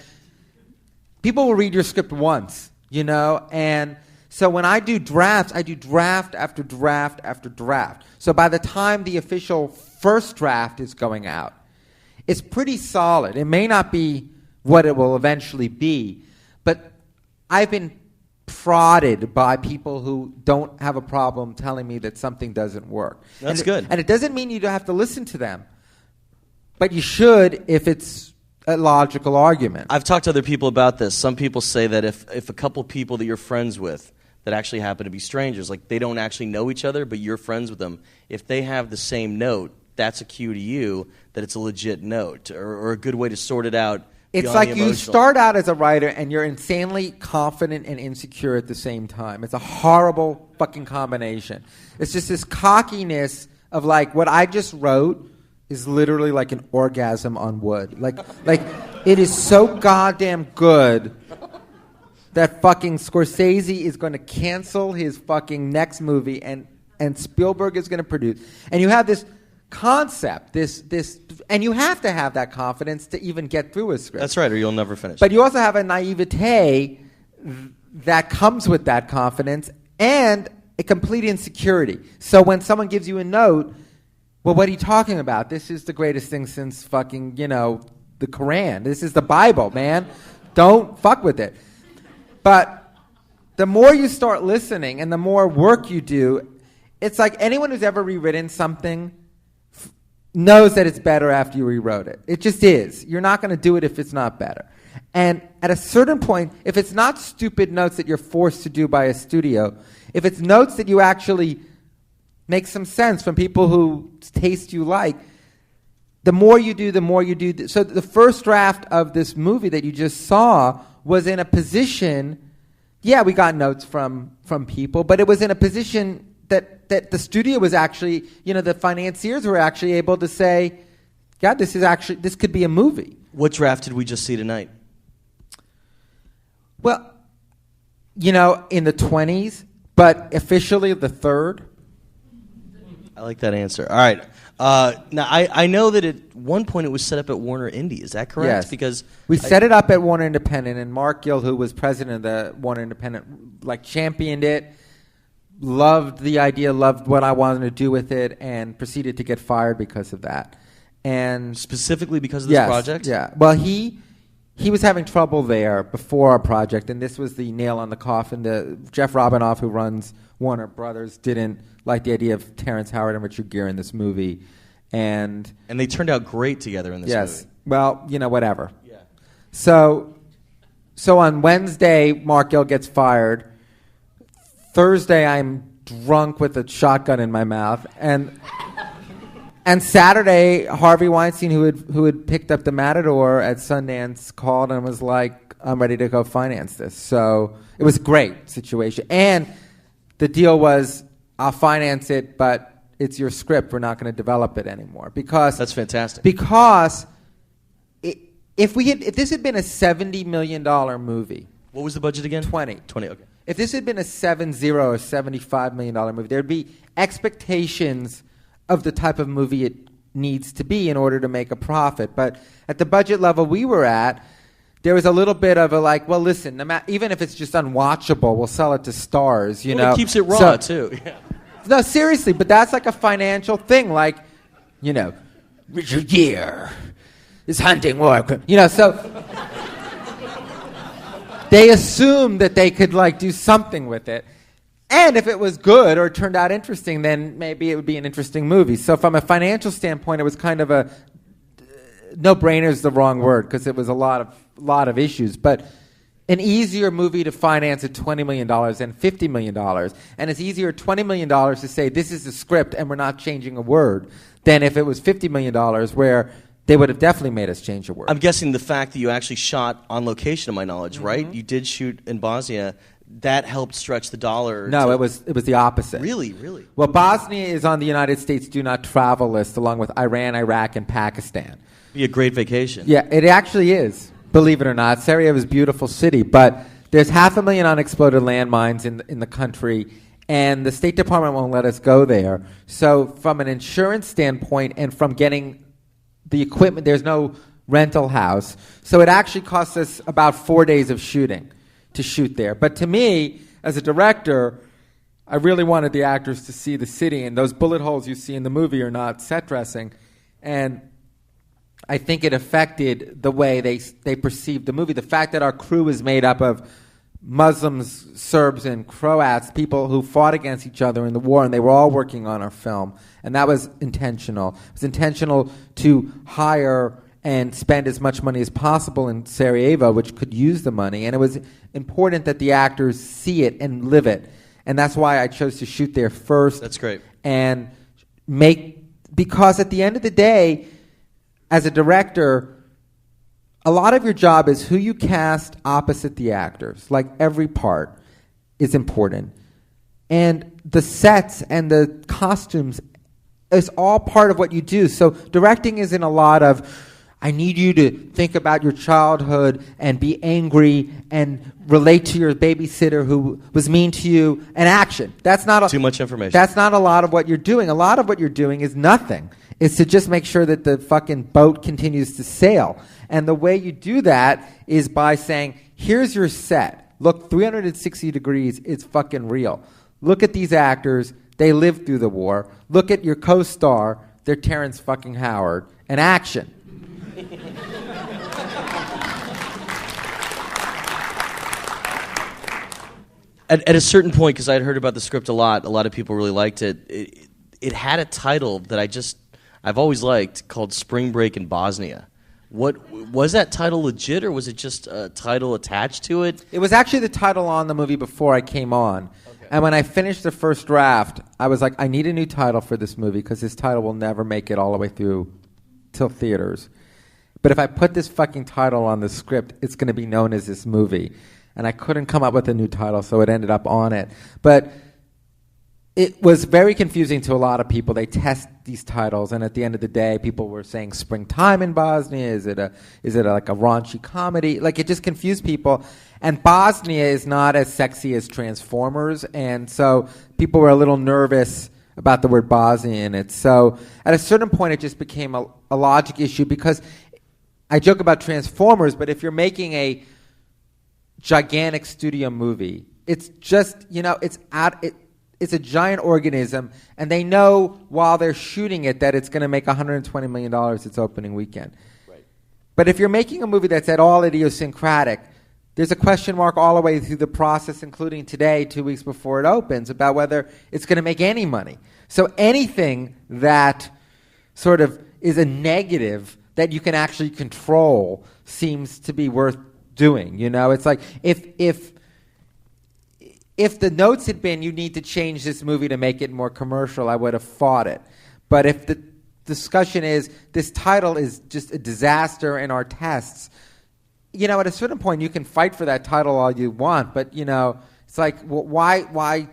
people will read your script once, and so when I do drafts, I do draft after draft after draft. So by the time the official first draft is going out, it's pretty solid. It may not be what it will eventually be, but I've been prodded by people who don't have a problem telling me that something doesn't work. That's good. And it doesn't mean you don't have to listen to them, but you should if it's a logical argument. I've talked to other people about this. Some people say that if a couple people that you're friends with that actually happen to be strangers, like they don't actually know each other, but you're friends with them, if they have the same note, that's a cue to you that it's a legit note or a good way to sort it out. It's like you start out as a writer and you're insanely confident and insecure at the same time. It's a horrible fucking combination. It's just this cockiness of like, what I just wrote is literally like an orgasm on wood. Like it is so goddamn good that fucking Scorsese is going to cancel his fucking next movie and Spielberg is going to produce. And you have this concept, this, and you have to have that confidence to even get through a script. That's right, or you'll never finish. But you also have a naivete that comes with that confidence and a complete insecurity. So when someone gives you a note, well, what are you talking about? This is the greatest thing since fucking, the Quran. This is the Bible, man. Don't fuck with it. But the more you start listening and the more work you do, it's like anyone who's ever rewritten something knows that it's better after you rewrote it. It just is. You're not going to do it if it's not better. And at a certain point, if it's not stupid notes that you're forced to do by a studio, if it's notes that you actually make some sense from people whose taste you like, the more you do, the more you do. So the first draft of this movie that you just saw was in a position, yeah, we got notes from people, but it was in a position that the studio was actually, the financiers were actually able to say, God, this could be a movie. What draft did we just see tonight? Well, in the 20s, but officially the 3rd. I like that answer. All right. Now, I know that at one point it was set up at Warner Indy. Is that correct? Yes. Because we set it up at Warner Independent, and Mark Gill, who was president of the Warner Independent, championed it, loved the idea, loved what I wanted to do with it, and proceeded to get fired because of that. And specifically because of this project? Yeah. Well, he was having trouble there before our project, and this was the nail on the coffin. Jeff Robinoff, who runs Warner Brothers, didn't like the idea of Terrence Howard and Richard Gere in this movie. And they turned out great together in this movie. Yes. Well, whatever. Yeah. So on Wednesday, Mark Gill gets fired. Thursday, I'm drunk with a shotgun in my mouth, and Saturday, Harvey Weinstein, who had picked up the Matador at Sundance, called and was like, "I'm ready to go finance this." So it was a great situation, and the deal was, I'll finance it, but it's your script. We're not going to develop it anymore because that's fantastic. Because if this had been a $70 million movie, what was the budget again? 20. Okay. If this had been a 70 or $75 million movie, there'd be expectations of the type of movie it needs to be in order to make a profit. But at the budget level we were at, there was a little bit of a well, listen, even if it's just unwatchable, we'll sell it to stars, It keeps it raw, too. Yeah. No, seriously, but that's like a financial thing. Richard Gere is hunting war. So they assumed that they could do something with it. And if it was good or turned out interesting, then maybe it would be an interesting movie. So from a financial standpoint, it was kind of a no-brainer is the wrong word because it was a lot of issues. But an easier movie to finance at $20 million than $50 million. And it's easier $20 million to say this is the script and we're not changing a word than if it was $50 million where they would have definitely made us change a word. I'm guessing the fact that you actually shot on location, to my knowledge, right? You did shoot in Bosnia. That helped stretch the dollar. No, it was the opposite. Really? Well, Bosnia is on the United States do not travel list along with Iran, Iraq, and Pakistan. Be a great vacation. Yeah, it actually is. Believe it or not, Sarajevo is a beautiful city, but there's 500,000 unexploded landmines in the country, and the State Department won't let us go there. So from an insurance standpoint and from getting the equipment, there's no rental house. So it actually costs us about 4 days of shooting to shoot there. But to me, as a director, I really wanted the actors to see the city, and those bullet holes you see in the movie are not set dressing. And I think it affected the way they perceived the movie. The fact that our crew is made up of Muslims, Serbs, and Croats, people who fought against each other in the war, and they were all working on our film. And that was intentional. It was intentional to hire and spend as much money as possible in Sarajevo, which could use the money. And it was important that the actors see it and live it. And that's why I chose to shoot there first. That's great. And because at the end of the day, as a director, a lot of your job is who you cast opposite the actors. Like, every part is important. And the sets and the costumes is all part of what you do. So directing isn't a lot of, I need you to think about your childhood and be angry and relate to your babysitter who was mean to you, and action. That's not too much information. That's not a lot of what you're doing. A lot of what you're doing is nothing. It's to just make sure that the fucking boat continues to sail. And the way you do that is by saying, here's your set. Look, 360 degrees, it's fucking real. Look at these actors. They lived through the war. Look at your co-star. They're Terrence fucking Howard. And action. At a certain point, because I'd heard about the script a lot of people really liked it. It had a title that I've always liked, called Spring Break in Bosnia. What was that title legit, or was it just a title attached to it? It was actually the title on the movie before I came on. Okay. And when I finished the first draft, I was like, I need a new title for this movie because this title will never make it all the way through till theaters. But if I put this fucking title on the script, it's going to be known as this movie. And I couldn't come up with a new title, so it ended up on it. But it was very confusing to a lot of people. They test these titles, and at the end of the day, people were saying "Springtime in Bosnia." Is it like a raunchy comedy? Like, it just confused people. And Bosnia is not as sexy as Transformers, and so people were a little nervous about the word Bosnia in it. So at a certain point, it just became a logic issue, because I joke about Transformers, but if you're making a gigantic studio movie, it's just, it's a giant organism, and they know while they're shooting it that it's going to make $120 million its opening weekend. Right. But if you're making a movie that's at all idiosyncratic, there's a question mark all the way through the process, including today, 2 weeks before it opens, about whether it's going to make any money. So anything that sort of is a negative that you can actually control seems to be worth doing. It's like, if the notes had been, you need to change this movie to make it more commercial, I would have fought it. But if the discussion is, this title is just a disaster in our tests, at a certain point you can fight for that title all you want, but it's like, well, why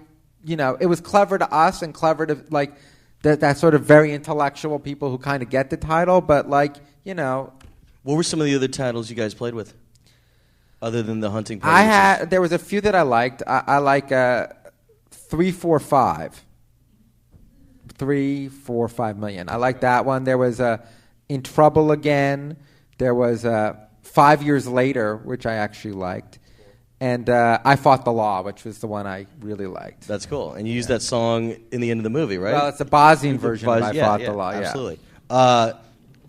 it was clever to us and clever to like that sort of very intellectual people who kind of get the title, but what were some of the other titles you guys played with, other than the hunting party? There was a few that I liked. I like 3, 4, 5. 3, 4, 5 million. I like that one. There was In Trouble Again. There was 5 Years Later, which I actually liked. And I Fought the Law, which was the one I really liked. That's cool. And you used that song in the end of the movie, right? Well, it's a Bosnian version of I Fought the Law. Absolutely.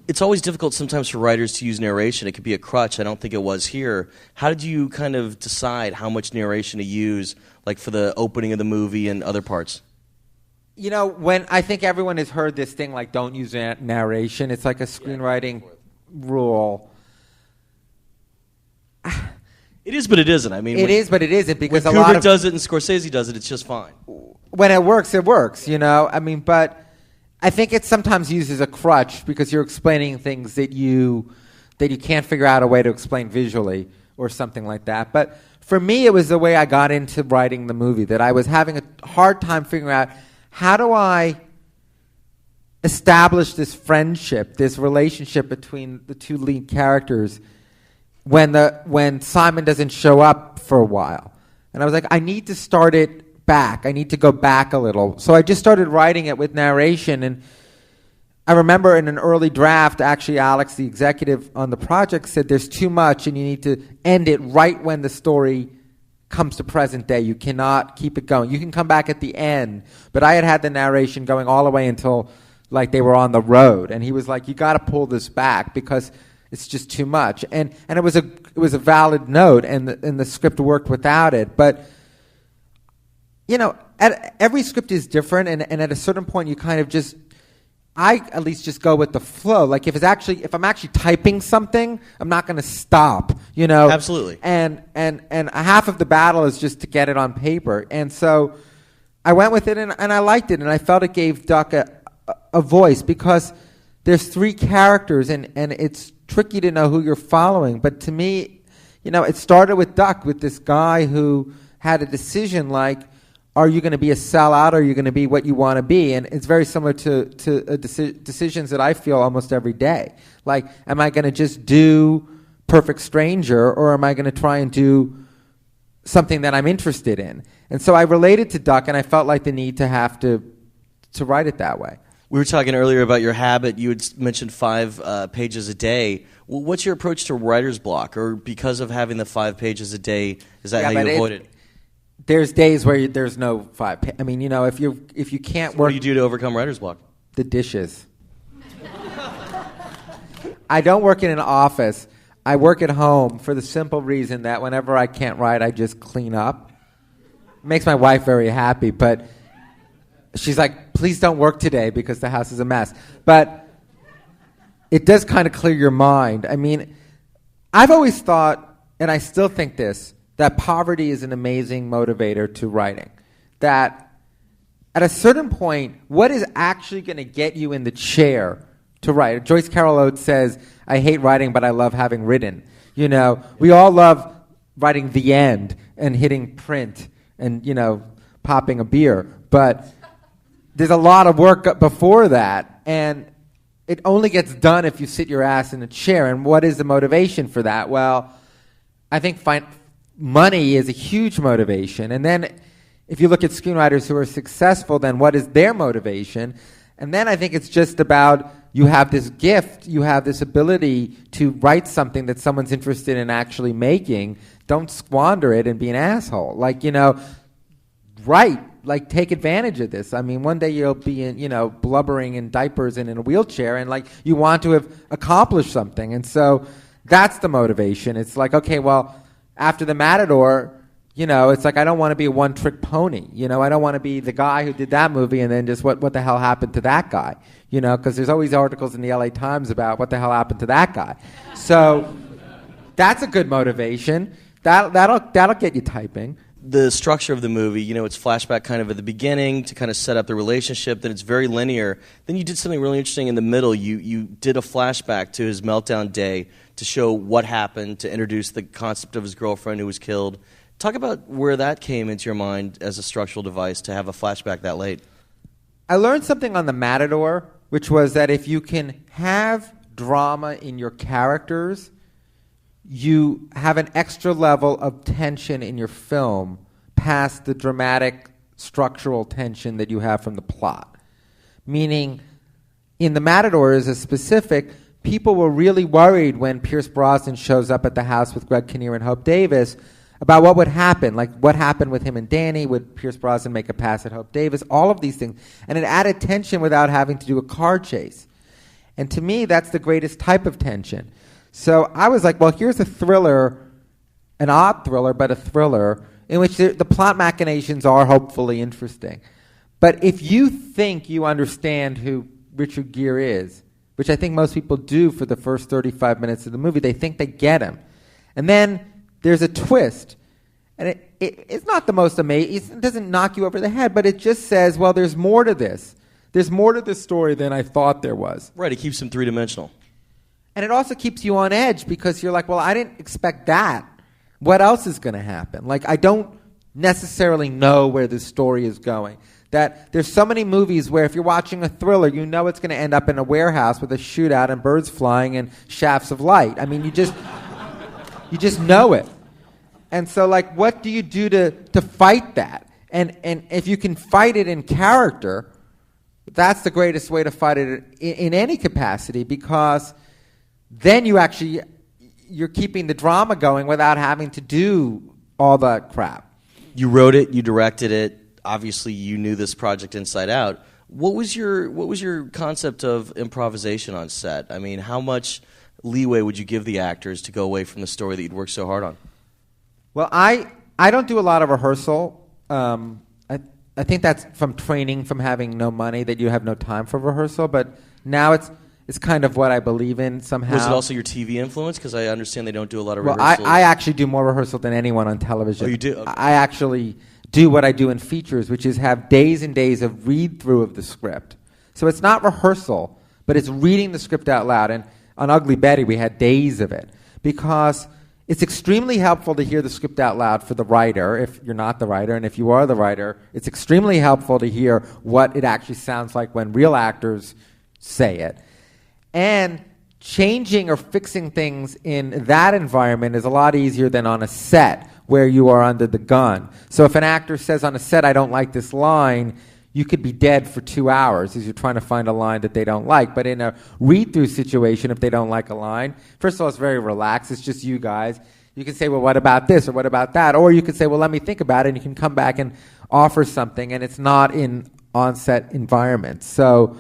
It's always difficult sometimes for writers to use narration. It could be a crutch. I don't think it was here. How did you kind of decide how much narration to use, like for the opening of the movie and other parts? When I think everyone has heard this thing, like, don't use narration. It's like a screenwriting rule. It is, but it isn't. I mean, it is, but it isn't, because when Kubrick does it and Scorsese does it, it's just fine. When it works, it works. But I think it's sometimes used as a crutch because you're explaining things that you can't figure out a way to explain visually or something like that. But for me, it was the way I got into writing the movie, that I was having a hard time figuring out, how do I establish this friendship, this relationship between the two lead characters when Simon doesn't show up for a while. And I was like, I need to start it back. I need to go back a little. So I just started writing it with narration. And I remember in an early draft, actually, Alex, the executive on the project, said there's too much and you need to end it right when the story comes to present day. You cannot keep it going. You can come back at the end. But I had the narration going all the way until like they were on the road. And he was like, you got to pull this back because it's just too much. And it was a valid note, and the script worked without it. But, you know, every script is different, and at a certain point you kind of just, I at least just go with the flow. Like if I'm actually typing something, I'm not going to stop, you know. Absolutely. And half of the battle is just to get it on paper. And so I went with it, and I liked it, and I felt it gave Duck a voice, because there's three characters, and it's tricky to know who you're following. But to me, you know, it started with Duck, with this guy who had a decision like, are you going to be a sellout, or are you going to be what you want to be? And it's very similar to decisions that I feel almost every day. Like, am I going to just do Perfect Stranger, or am I going to try and do something that I'm interested in? And so I related to Duck, and I felt like the need to have to write it that way. We were talking earlier about your habit. You had mentioned 5 pages a day. Well, what's your approach to writer's block? Or because of having the 5 pages a day, is that how you avoid it? There's days where there's no 5. I mean, you know, if you can't work. What do you do to overcome writer's block? The dishes. I don't work in an office. I work at home for the simple reason that whenever I can't write, I just clean up. It makes my wife very happy, but she's like, please don't work today because the house is a mess. But it does kind of clear your mind. I mean, I've always thought, and I still think this, that poverty is an amazing motivator to writing. That at a certain point, what is actually going to get you in the chair to write? Joyce Carol Oates says, I hate writing, but I love having written. You know, we all love writing the end and hitting print and, you know, popping a beer. But there's a lot of work before that, and it only gets done if you sit your ass in a chair. And what is the motivation for that? Well, I think money is a huge motivation. And then if you look at screenwriters who are successful, then what is their motivation? And then I think it's just about, you have this gift, you have this ability to write something that someone's interested in actually making. Don't squander it and be an asshole. Like, you know, write. Like, take advantage of this. I mean, one day you'll be in, you know, blubbering in diapers and in a wheelchair, and like, you want to have accomplished something. And so that's the motivation. It's like, okay, well, after The Matador, you know, it's like, I don't want to be a one-trick pony. You know, I don't want to be the guy who did that movie and then just what the hell happened to that guy? You know, because there's always articles in the LA Times about what the hell happened to that guy. So that's a good motivation. That'll get you typing. The structure of the movie, you know, it's flashback kind of at the beginning to kind of set up the relationship, then it's very linear. Then you did something really interesting in the middle. You did a flashback to his meltdown day to show what happened, to introduce the concept of his girlfriend who was killed. Talk about where that came into your mind as a structural device to have a flashback that late. I learned something on The Matador, which was that if you can have drama in your characters, you have an extra level of tension in your film past the dramatic structural tension that you have from the plot. Meaning, in The Matador as a specific, people were really worried when Pierce Brosnan shows up at the house with Greg Kinnear and Hope Davis about what would happen. Like, what happened with him and Danny? Would Pierce Brosnan make a pass at Hope Davis? All of these things. And it added tension without having to do a car chase. And to me, that's the greatest type of tension. So I was like, well, here's a thriller, an odd thriller, but a thriller, in which the plot machinations are hopefully interesting. But if you think you understand who Richard Gere is, which I think most people do for the first 35 minutes of the movie, they think they get him. And then there's a twist. And it's not the most amazing, it doesn't knock you over the head, but it just says, well, there's more to this. There's more to this story than I thought there was. Right, it keeps him three-dimensional. And it also keeps you on edge because you're like, well, I didn't expect that. What else is going to happen? Like, I don't necessarily know where this story is going. That there's so many movies where if you're watching a thriller, you know it's going to end up in a warehouse with a shootout and birds flying and shafts of light. I mean, you just know it. And so, like, what do you do to fight that? And if you can fight it in character, that's the greatest way to fight it in any capacity, because then you're keeping the drama going without having to do all that crap. You wrote it, you directed it. Obviously, you knew this project inside out. What was your concept of improvisation on set? I mean, how much leeway would you give the actors to go away from the story that you'd worked so hard on? Well, I don't do a lot of rehearsal. I think that's from training, from having no money, that you have no time for rehearsal. But now it's kind of what I believe in somehow. Was it also your TV influence? Because I understand they don't do a lot of rehearsals. Well, I actually do more rehearsal than anyone on television. Oh, you do? Okay. I actually do what I do in features, which is have days and days of read-through of the script. So it's not rehearsal, but it's reading the script out loud. And on Ugly Betty, we had days of it, because it's extremely helpful to hear the script out loud for the writer, if you're not the writer, and if you are the writer, it's extremely helpful to hear what it actually sounds like when real actors say it. And changing or fixing things in that environment is a lot easier than on a set where you are under the gun. So if an actor says on a set, I don't like this line, you could be dead for 2 hours as you're trying to find a line that they don't like. But in a read-through situation, if they don't like a line, first of all, it's very relaxed. It's just you guys. You can say, well, what about this or what about that? Or you can say, well, let me think about it, and you can come back and offer something, and it's not in on-set environments. So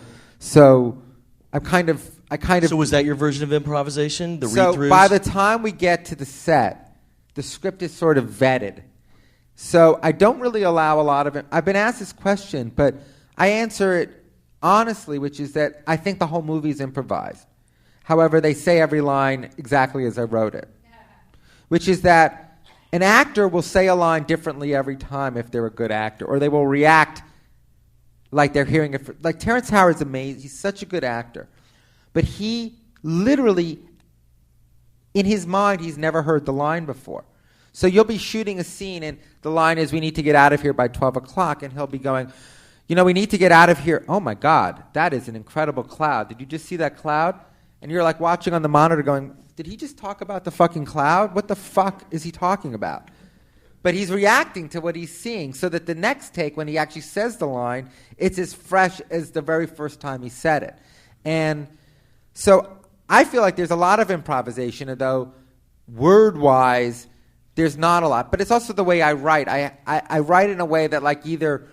I kind of. So was that your version of improvisation, the read-throughs? So by the time we get to the set, the script is sort of vetted. So I don't really allow a lot of it. I've been asked this question, but I answer it honestly, which is that I think the whole movie is improvised. However, they say every line exactly as I wrote it, which is that an actor will say a line differently every time if they're a good actor, or they will react like they're hearing it. Like Terrence Howard's amazing. He's such a good actor. But he literally, in his mind, he's never heard the line before. So you'll be shooting a scene, and the line is, we need to get out of here by 12 o'clock, and he'll be going, we need to get out of here. Oh, my God, that is an incredible cloud. Did you just see that cloud? And you're like watching on the monitor going, did he just talk about the fucking cloud? What the fuck is he talking about? But he's reacting to what he's seeing, so that the next take, when he actually says the line, it's as fresh as the very first time he said it. And so I feel like there's a lot of improvisation, although word-wise, there's not a lot. But it's also the way I write. I write in a way that like either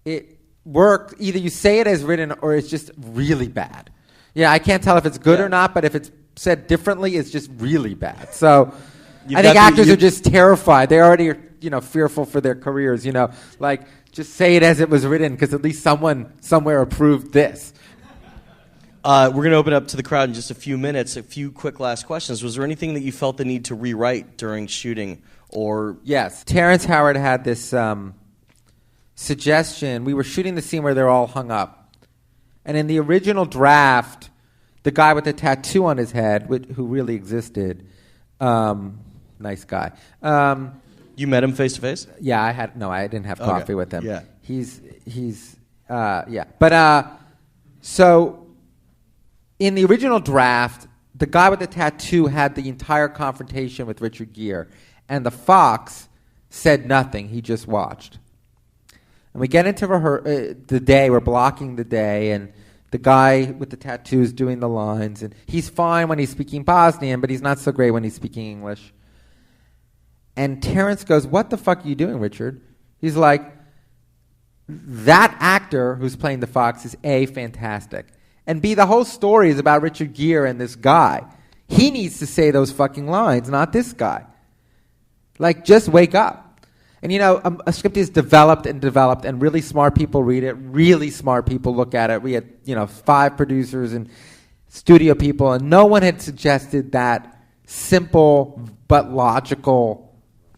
it works, either you say it as written or it's just really bad. Yeah, I can't tell if it's good or not, but if it's said differently, it's just really bad. So I think actors are just terrified. They already are, fearful for their careers, Like, just say it as it was written, because at least someone somewhere approved this. We're going to open up to the crowd in just a few minutes. A few quick last questions. Was there anything that you felt the need to rewrite during shooting? Or yes. Terrence Howard had this suggestion. We were shooting the scene where they're all hung up. And in the original draft, the guy with the tattoo on his head, who really existed, nice guy. You met him face to face? Yeah, I didn't have coffee with him. Yeah. He's yeah. But so in the original draft, the guy with the tattoo had the entire confrontation with Richard Gere, and the Fox said nothing. He just watched. And we get into the day. We're blocking the day, and the guy with the tattoo is doing the lines, and he's fine when he's speaking Bosnian, but he's not so great when he's speaking English. And Terrence goes, "What the fuck are you doing, Richard?" He's like, "That actor who's playing the Fox is A, fantastic, and B, the whole story is about Richard Gere and this guy. He needs to say those fucking lines, not this guy. Like, just wake up." And, a script is developed, and really smart people read it. Really smart people look at it. We had, 5 producers and studio people, and no one had suggested that simple but logical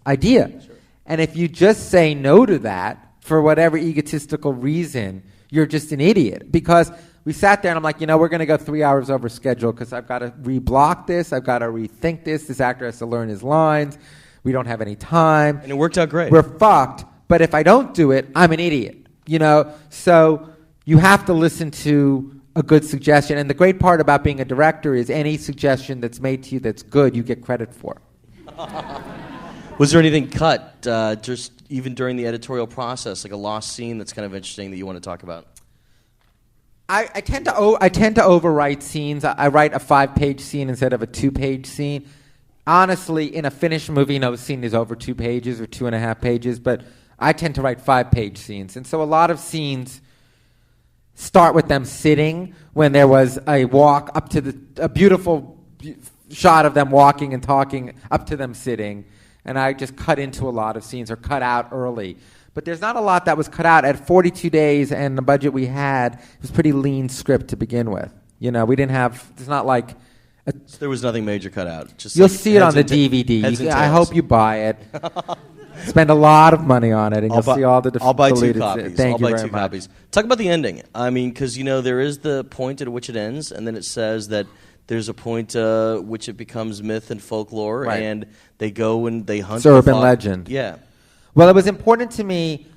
idea. Sure. And if you just say no to that for whatever egotistical reason, you're just an idiot. Because we sat there and I'm like, we're going to go 3 hours over schedule because I've got to reblock this. I've got to rethink this. This actor has to learn his lines. We don't have any time. And it worked out great. We're fucked. But if I don't do it, I'm an idiot. So you have to listen to a good suggestion. And the great part about being a director is any suggestion that's made to you that's good, you get credit for. Was there anything cut? Just even during the editorial process, like a lost scene that's kind of interesting that you want to talk about? I tend to overwrite scenes. I write a 5-page scene instead of a 2-page scene. Honestly, in a finished movie, no scene is over 2 pages or 2.5 pages, but I tend to write 5-page scenes. And so a lot of scenes start with them sitting when there was a walk up to a beautiful shot of them walking and talking up to them sitting. And I just cut into a lot of scenes or cut out early. But there's not a lot that was cut out. At 42 days and the budget we had, it was a pretty lean script to begin with. You know, we didn't have, it's not like... So there was nothing major cut out. Just you'll like see it on the DVD. I hope you buy it. Spend a lot of money on it, and you'll see all the I'll buy 2 deleted copies. Thank I'll you buy very 2 much. copies. Talk about the ending. I mean, because, you know, there is the point at which it ends, and then it says that there's a point which it becomes myth and folklore, Right. and they go and they hunt. It's urban legend. Yeah. Well, it was important to me.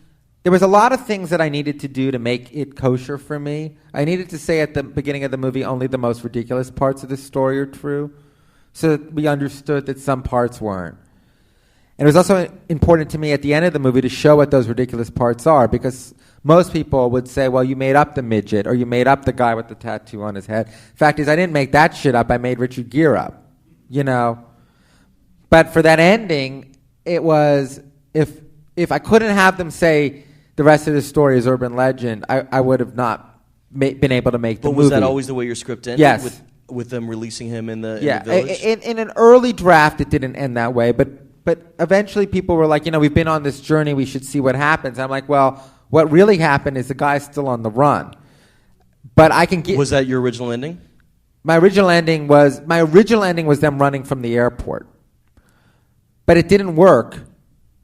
There was a lot of things that I needed to do to make it kosher for me. I needed to say at the beginning of the movie only the most ridiculous parts of the story are true, so that we understood that some parts weren't. And it was also important to me at the end of the movie to show what those ridiculous parts are, because most people would say, well, you made up the midget, or you made up the guy with the tattoo on his head. Fact is, I didn't make that shit up. I made Richard Gere up, you know. But for that ending, it was, if I couldn't have them say the rest of the story is urban legend, I would have not been able to make the movie. But was that always the way your script ended? Yes. With them releasing him in the Yeah, village? in an early draft, it didn't end that way, but eventually people were like, you know, we've been on this journey, we should see what happens. I'm like, well, what really happened is the guy's still on the run. But I can get... Was that your original ending? My original ending was them running from the airport. But it didn't work.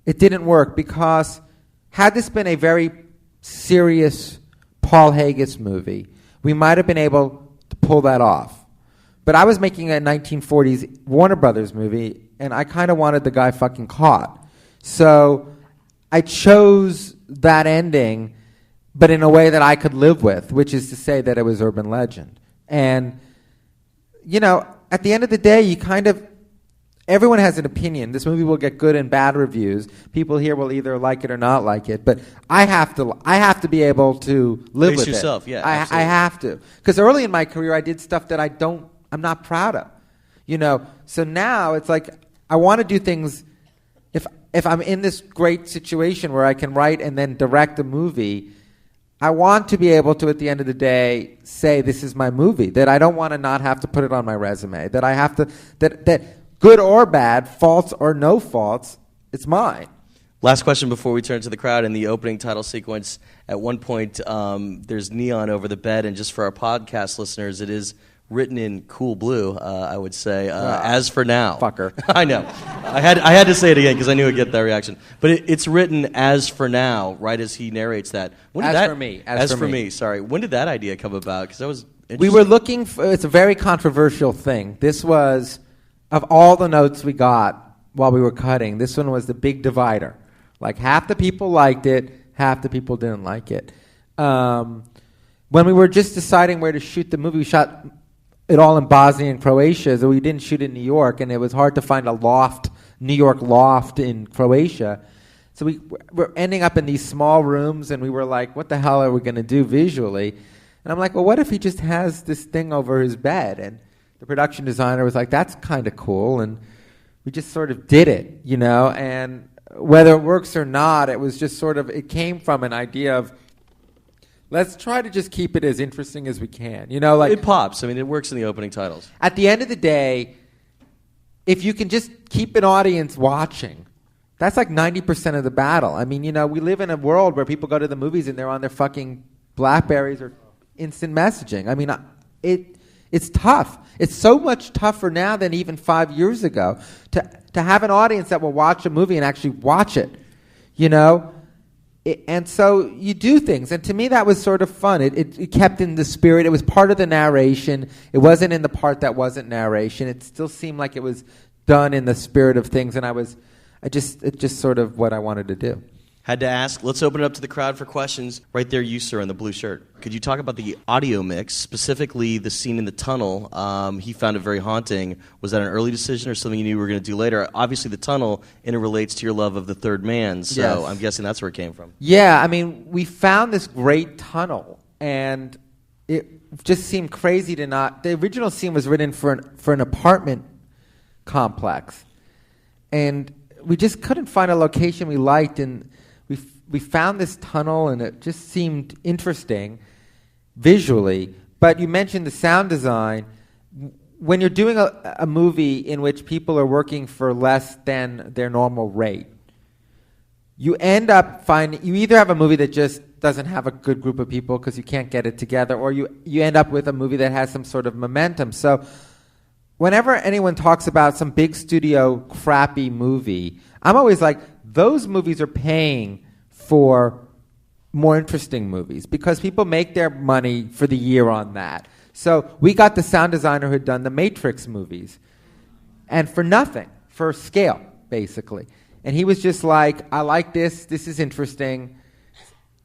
It didn't work because had this been a very serious Paul Haggis movie, we might have been able to pull that off. But I was making a 1940s Warner Brothers movie, and I kind of wanted the guy fucking caught. So I chose that ending, but in a way that I could live with, which is to say that it was urban legend. And, you know, at the end of the day, you kind of... Everyone has an opinion. This movie will get good and bad reviews. People here will either like it or not like it. But I have to be able to live Face with yourself, it. yeah, I have to. Because early in my career, I did stuff that I'm not proud of. You know. So now it's like I want to do things. If I'm in this great situation where I can write and then direct a movie, I want to be able to, at the end of the day, say this is my movie. That I don't want to not have to put it on my resume. That I have to that good or bad, faults or no faults, it's mine. Last question before we turn to the crowd. In the opening title sequence, at one point, there's neon over the bed, and just for our podcast listeners, it is written in cool blue, I would say, as for now. Fucker. I know. I had to say it again because I knew I'd get that reaction. But it's written as for now, right as he narrates that. As for me, sorry. When did that idea come about? Because that was interesting. We were looking for, it's a very controversial thing. This was, of all the notes we got while we were cutting, this one was the big divider. Like half the people liked it, half the people didn't like it. When we were just deciding where to shoot the movie, we shot it all in Bosnia and Croatia, so we didn't shoot in New York, and it was hard to find a New York loft in Croatia. So we were ending up in these small rooms, and we were like, what the hell are we going to do visually? And I'm like, well, what if he just has this thing over his bed? And the production designer was like, that's kind of cool, and we just sort of did it, you know, and whether it works or not, it was just sort of, it came from an idea of, let's try to just keep it as interesting as we can. You know, like it pops. I mean, it works in the opening titles. At the end of the day, if you can just keep an audience watching, that's like 90% of the battle. I mean, you know, we live in a world where people go to the movies and they're on their fucking BlackBerries or instant messaging. I mean, it's tough. It's so much tougher now than even 5 years ago to have an audience that will watch a movie and actually watch it, you know? And so you do things. And to me, that was sort of fun. It kept in the spirit. It was part of the narration. It wasn't in the part that wasn't narration. It still seemed like it was done in the spirit of things. And it's just sort of what I wanted to do. Had to ask. Let's open it up to the crowd for questions. Right there, you, sir, in the blue shirt. Could you talk about the audio mix, specifically the scene in the tunnel? He found it very haunting. Was that an early decision or something you knew you were going to do later? Obviously, the tunnel interrelates to your love of the third man, so Yes. I'm guessing that's where it came from. Yeah, I mean, we found this great tunnel, and it just seemed crazy to not... The original scene was written for an apartment complex, and we just couldn't find a location we liked, and we found this tunnel, and it just seemed interesting visually. But you mentioned the sound design. When you're doing a movie in which people are working for less than their normal rate, you end up finding... You either have a movie that just doesn't have a good group of people because you can't get it together, or you end up with a movie that has some sort of momentum. So whenever anyone talks about some big studio crappy movie, I'm always like, those movies are paying for more interesting movies because people make their money for the year on that. So we got the sound designer who had done the Matrix movies, and for nothing, for scale, basically. And he was just like, I like this is interesting,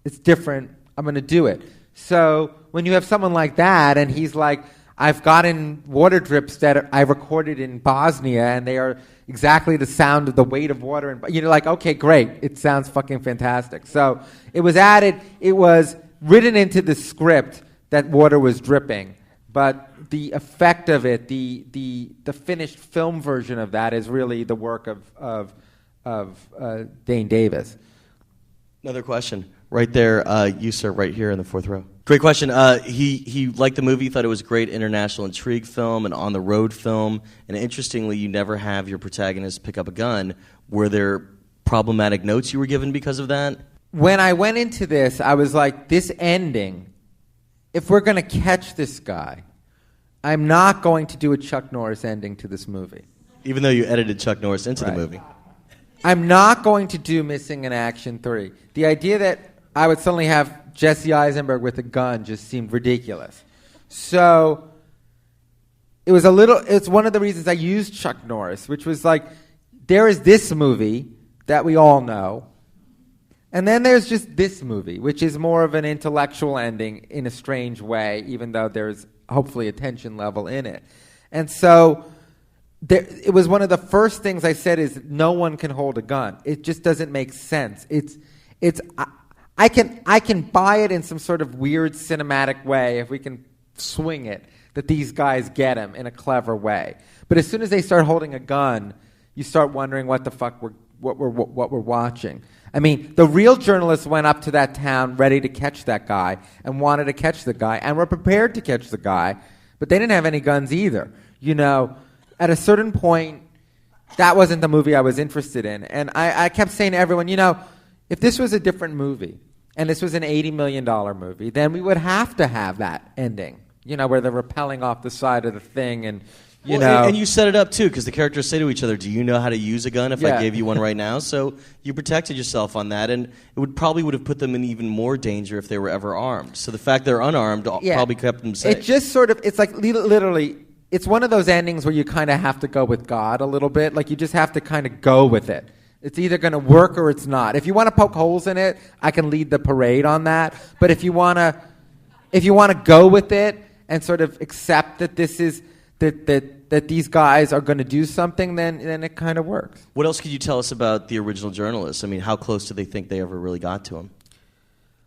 it's different, I'm going to do it. So when you have someone like that, and he's like, I've gotten water drips that I recorded in Bosnia, and they are exactly the sound of the weight of water. And you're like, okay, great. It sounds fucking fantastic. So it was written into the script that water was dripping. But the effect of it, the finished film version of that is really the work of Dane Davis. Another question. Right there, you, sir, right here in the fourth row. Great question. He liked the movie, thought it was a great international intrigue film, an on-the-road film, and interestingly, you never have your protagonist pick up a gun. Were there problematic notes you were given because of that? When I went into this, I was like, this ending, if we're going to catch this guy, I'm not going to do a Chuck Norris ending to this movie. Even though you edited Chuck Norris into the movie. I'm not going to do Missing in Action 3. The idea that I would suddenly have Jesse Eisenberg with a gun just seemed ridiculous. So it's one of the reasons I used Chuck Norris, which was like, there is this movie that we all know, and then there's just this movie, which is more of an intellectual ending in a strange way, even though there's hopefully a tension level in it. And so it was one of the first things I said is no one can hold a gun. It just doesn't make sense. I can buy it in some sort of weird cinematic way if we can swing it, that these guys get him in a clever way. But as soon as they start holding a gun, you start wondering what the fuck what we're watching. I mean, the real journalists went up to that town ready to catch that guy and wanted to catch the guy and were prepared to catch the guy, but they didn't have any guns either. You know, at a certain point, that wasn't the movie I was interested in. And I kept saying to everyone, you know, if this was a different movie, and this was an $80 million movie, then we would have to have that ending, you know, where they're rappelling off the side of the thing and, you know. And you set it up, too, because the characters say to each other, do you know how to use a gun if I gave you one right now? So you protected yourself on that, and it probably would have put them in even more danger if they were ever armed. So the fact they're unarmed probably kept them safe. It just sort of, it's like literally, it's one of those endings where you kind of have to go with God a little bit. Like you just have to kind of go with it. It's either going to work or it's not. If you want to poke holes in it, I can lead the parade on that. But if you want to go with it and sort of accept that this is that these guys are going to do something, then it kind of works. What else could you tell us about the original journalists? I mean, how close do they think they ever really got to him?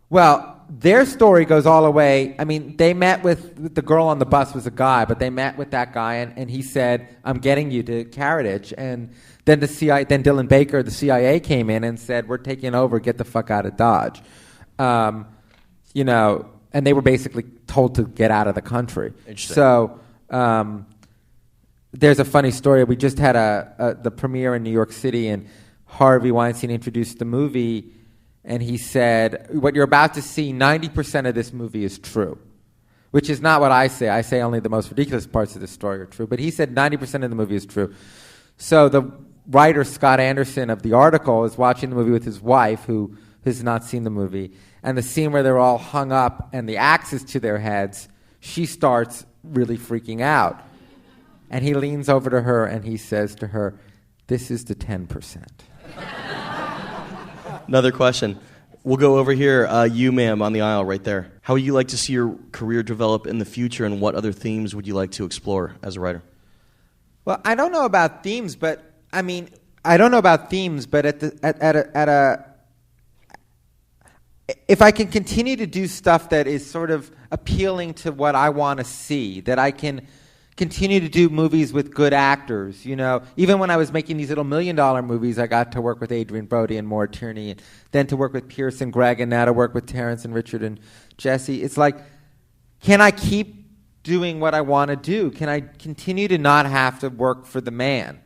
Well, their story goes all the way. I mean, they met with the girl on the bus was a guy, but they met with that guy, and he said, "I'm getting you to Caradage." And then then Dylan Baker, the CIA, came in and said, "We're taking over. Get the fuck out of Dodge." You know, and they were basically told to get out of the country. Interesting. So there's a funny story. We just had the premiere in New York City, and Harvey Weinstein introduced the movie. And he said, what you're about to see, 90% of this movie is true, which is not what I say. I say only the most ridiculous parts of the story are true. But he said 90% of the movie is true. So the writer, Scott Anderson, of the article is watching the movie with his wife, who has not seen the movie. And the scene where they're all hung up and the axe is to their heads, she starts really freaking out. And he leans over to her and he says to her, "This is the 10%. Another question. We'll go over here. You, ma'am, on the aisle right there. How would you like to see your career develop in the future, and what other themes would you like to explore as a writer? Well, I don't know about themes, but at if I can continue to do stuff that is sort of appealing to what I want to see, that I can continue to do movies with good actors, Even when I was making these little $1 million movies, I got to work with Adrian Brody and Maura Tierney, and then to work with Pierce and Greg, and now to work with Terrence and Richard and Jesse. It's like, can I keep doing what I want to do? Can I continue to not have to work for the man?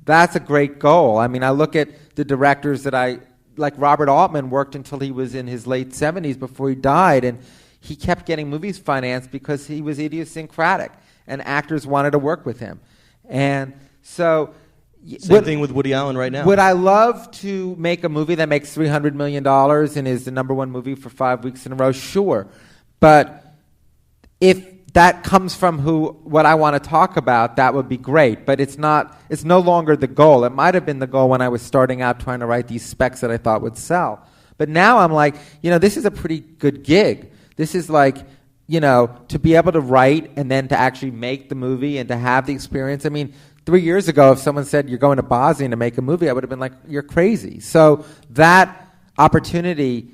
That's a great goal. I mean, I look at the directors like Robert Altman worked until he was in his late 70s before he died, and he kept getting movies financed because he was idiosyncratic, and actors wanted to work with him. And so... Same thing with Woody Allen right now. Would I love to make a movie that makes $300 million and is the number one movie for 5 weeks in a row? Sure. But if that comes from what I want to talk about, that would be great. But it's no longer the goal. It might have been the goal when I was starting out trying to write these specs that I thought would sell. But now I'm like, this is a pretty good gig. This is like, to be able to write and then to actually make the movie and to have the experience. I mean, 3 years ago, if someone said you're going to Bosnia to make a movie, I would have been like, you're crazy. So that opportunity,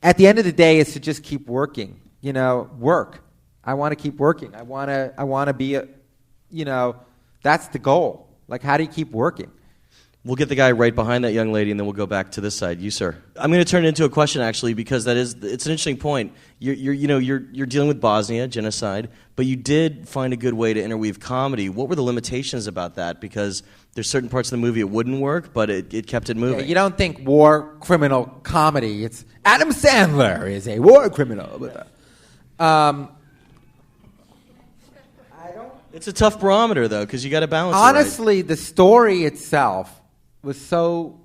at the end of the day, is to just keep working. Work. I want to keep working. I want to be that's the goal. Like, how do you keep working? We'll get the guy right behind that young lady, and then we'll go back to this side. You, sir. I'm going to turn it into a question, actually, because it's an interesting point. You're dealing with Bosnia genocide, but you did find a good way to interweave comedy. What were the limitations about that? Because there's certain parts of the movie it wouldn't work, but it kept it moving. Yeah, you don't think war criminal comedy. It's Adam Sandler is a war criminal. It's a tough barometer, though, because you got to balance Honestly, it right. The story itself was so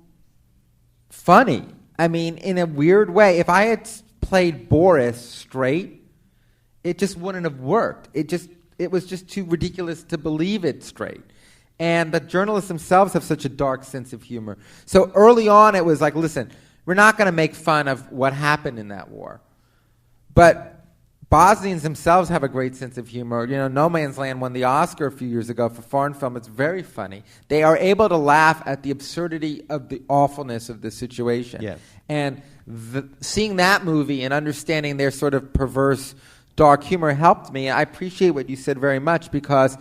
funny. I mean, in a weird way. If I had played Boris straight, it just wouldn't have worked. It was just too ridiculous to believe it straight. And the journalists themselves have such a dark sense of humor. So early on, it was like, listen, we're not going to make fun of what happened in that war. But Bosnians themselves have a great sense of humor. No Man's Land won the Oscar a few years ago for foreign film. It's very funny. They are able to laugh at the absurdity of the awfulness of the situation. Yeah. And seeing that movie and understanding their sort of perverse, dark humor helped me. I appreciate what you said very much, because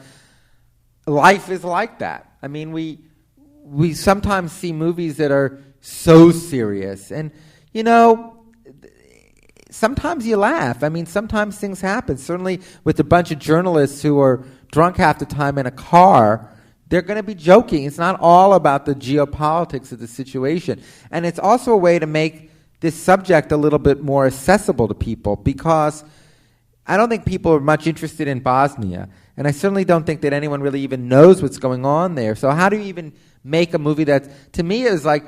life is like that. I mean, we sometimes see movies that are so serious. And, sometimes you laugh. I mean, sometimes things happen. Certainly with a bunch of journalists who are drunk half the time in a car, they're going to be joking. It's not all about the geopolitics of the situation. And it's also a way to make this subject a little bit more accessible to people, because I don't think people are much interested in Bosnia. And I certainly don't think that anyone really even knows what's going on there. So how do you even make a movie that, to me, is like,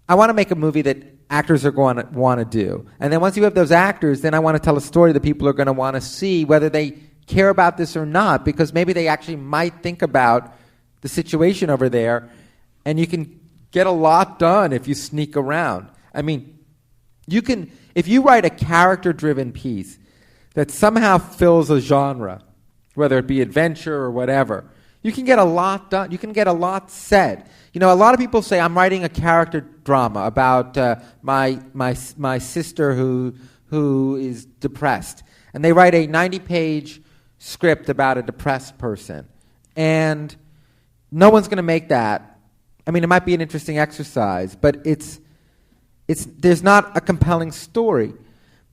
I want to make a movie that actors are going to want to do. And then once you have those actors, then I want to tell a story that people are going to want to see, whether they care about this or not, because maybe they actually might think about the situation over there, and you can get a lot done if you sneak around. I mean, if you write a character-driven piece that somehow fills a genre, whether it be adventure or whatever, you can get a lot done. You can get a lot said. A lot of people say, I'm writing a character drama about my sister who is depressed. And they write a 90-page script about a depressed person. And no one's going to make that. I mean, it might be an interesting exercise, but there's not a compelling story.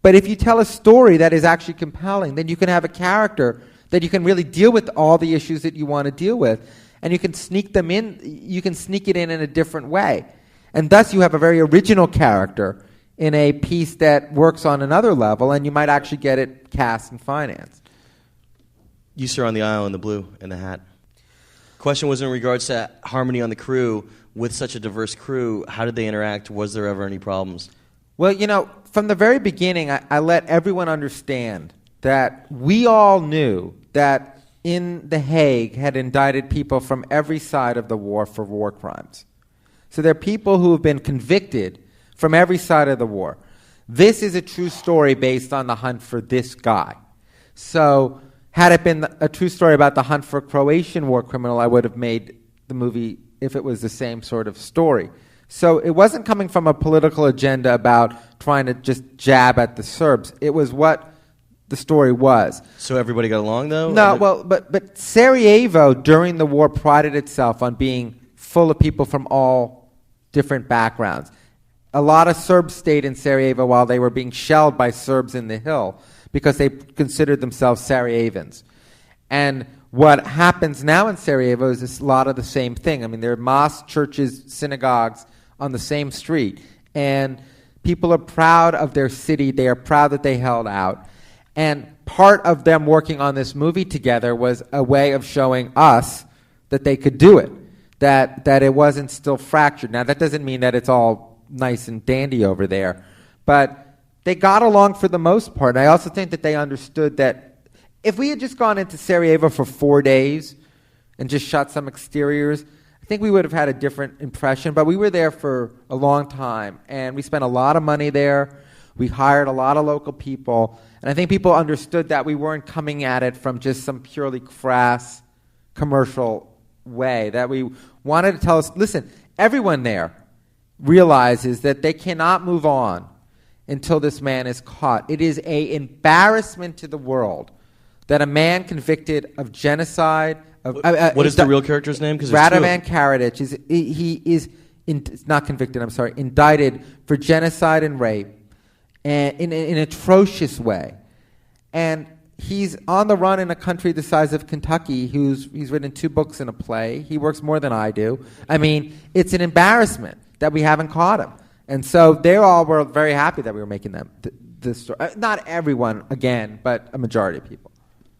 But if you tell a story that is actually compelling, then you can have a character that you can really deal with all the issues that you want to deal with. And you can sneak them in. You can sneak it in a different way. And thus you have a very original character in a piece that works on another level, and you might actually get it cast and financed. You, sir, on the aisle in the blue and the hat. Question was in regards to harmony on the crew. With such a diverse crew, how did they interact? Was there ever any problems? Well, from the very beginning, I let everyone understand that we all knew that in The Hague had indicted people from every side of the war for war crimes. So there are people who have been convicted from every side of the war. This is a true story based on the hunt for this guy. So had it been a true story about the hunt for a Croatian war criminal, I would have made the movie if it was the same sort of story. So it wasn't coming from a political agenda about trying to just jab at the Serbs. It was what the story was. So everybody got along, though? No, well, but Sarajevo during the war prided itself on being full of people from all different backgrounds. A lot of Serbs stayed in Sarajevo while they were being shelled by Serbs in the hill because they considered themselves Sarajevans. And what happens now in Sarajevo is a lot of the same thing. I mean, there are mosques, churches, synagogues on the same street. And people are proud of their city. They are proud that they held out. And part of them working on this movie together was a way of showing us that they could do it, that it wasn't still fractured. Now, that doesn't mean that it's all nice and dandy over there, but they got along for the most part. And I also think that they understood that if we had just gone into Sarajevo for 4 days and just shot some exteriors, I think we would have had a different impression. But we were there for a long time, and we spent a lot of money there. We hired a lot of local people, and I think people understood that we weren't coming at it from just some purely crass commercial way, that we wanted to tell us, listen, everyone there realizes that they cannot move on until this man is caught. It is an embarrassment to the world that a man convicted of genocide... What is the real character's name? Radovan Karadzic is not convicted, I'm sorry, indicted for genocide and rape and in an atrocious way. And he's on the run in a country the size of Kentucky. He's written 2 books and a play. He works more than I do. I mean, it's an embarrassment that we haven't caught him. And so they all were very happy that we were making them this story. Not everyone, again, but a majority of people.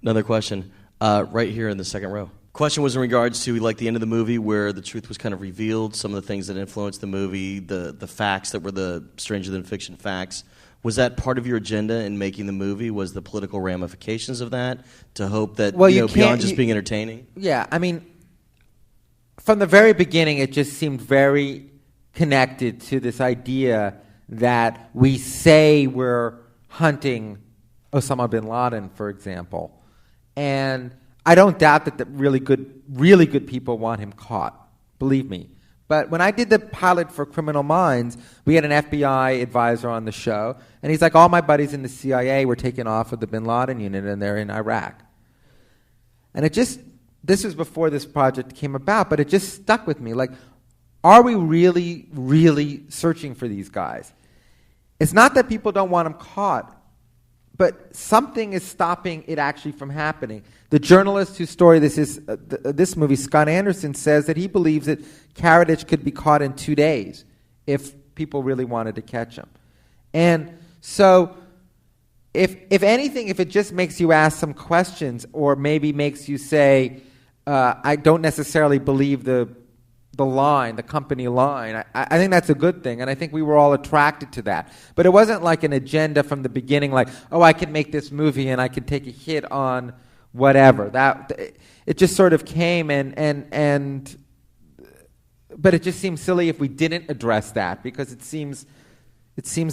Another question, right here in the second row. Question was in regards to like the end of the movie where the truth was kind of revealed, some of the things that influenced the movie, the facts that were the stranger than fiction facts. Was that part of your agenda in making the movie? Was the political ramifications of that to hope that beyond just being entertaining? Yeah, I mean, from the very beginning, it just seemed very connected to this idea that we say we're hunting Osama bin Laden, for example. And I don't doubt that the really good people want him caught, believe me. But when I did the pilot for Criminal Minds, we had an FBI advisor on the show, and he's like, all my buddies in the CIA were taken off of the bin Laden unit, and they're in Iraq. And this was before this project came about, but it just stuck with me. Like, are we really, really searching for these guys? It's not that people don't want them caught, but something is stopping it actually from happening. The journalist whose story this is, this movie, Scott Anderson, says that he believes that Karadzic could be caught in 2 days if people really wanted to catch him. And so, if anything, if it just makes you ask some questions or maybe makes you say, I don't necessarily believe the line, the company line, I think that's a good thing, and I think we were all attracted to that. But it wasn't like an agenda from the beginning, like, oh, I can make this movie and I can take a hit on whatever. It just sort of came, but it just seems silly if we didn't address that, because it seems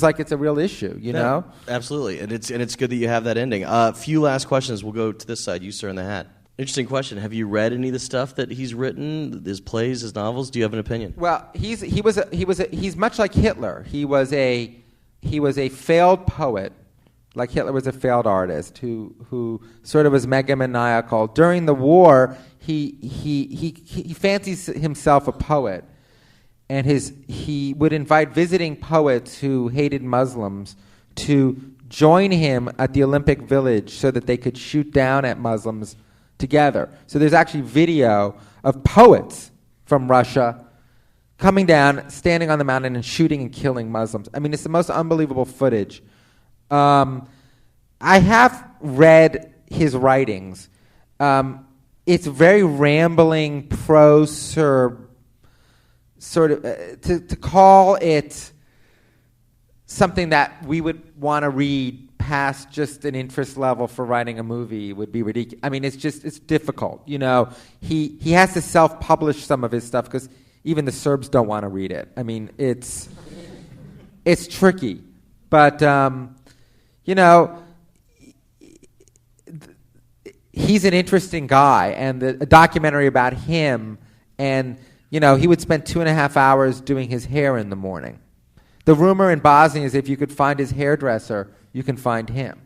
like it's a real issue, you know? Absolutely, and it's good that you have that ending. Few last questions. We'll go to this side. You, sir, in the hat. Interesting question. Have you read any of the stuff that he's written, his plays, his novels? Do you have an opinion? Well, he's much like Hitler. He was a failed poet, like Hitler was a failed artist who sort of was megamaniacal. During the war, he fancies himself a poet, and he would invite visiting poets who hated Muslims to join him at the Olympic Village so that they could shoot down at Muslims together. So there's actually video of poets from Russia coming down, standing on the mountain and shooting and killing Muslims. I mean, it's the most unbelievable footage. I have read his writings. It's very rambling, pro-Serb, sort of, to call it something that we would want to read past just an interest level for writing a movie would be ridiculous. I mean, it's difficult. You know, he has to self-publish some of his stuff because even the Serbs don't want to read it. I mean, it's tricky, but he's an interesting guy, and a documentary about him, and he would spend 2.5 hours doing his hair in the morning. The rumor in Bosnia is if you could find his hairdresser, you can find him.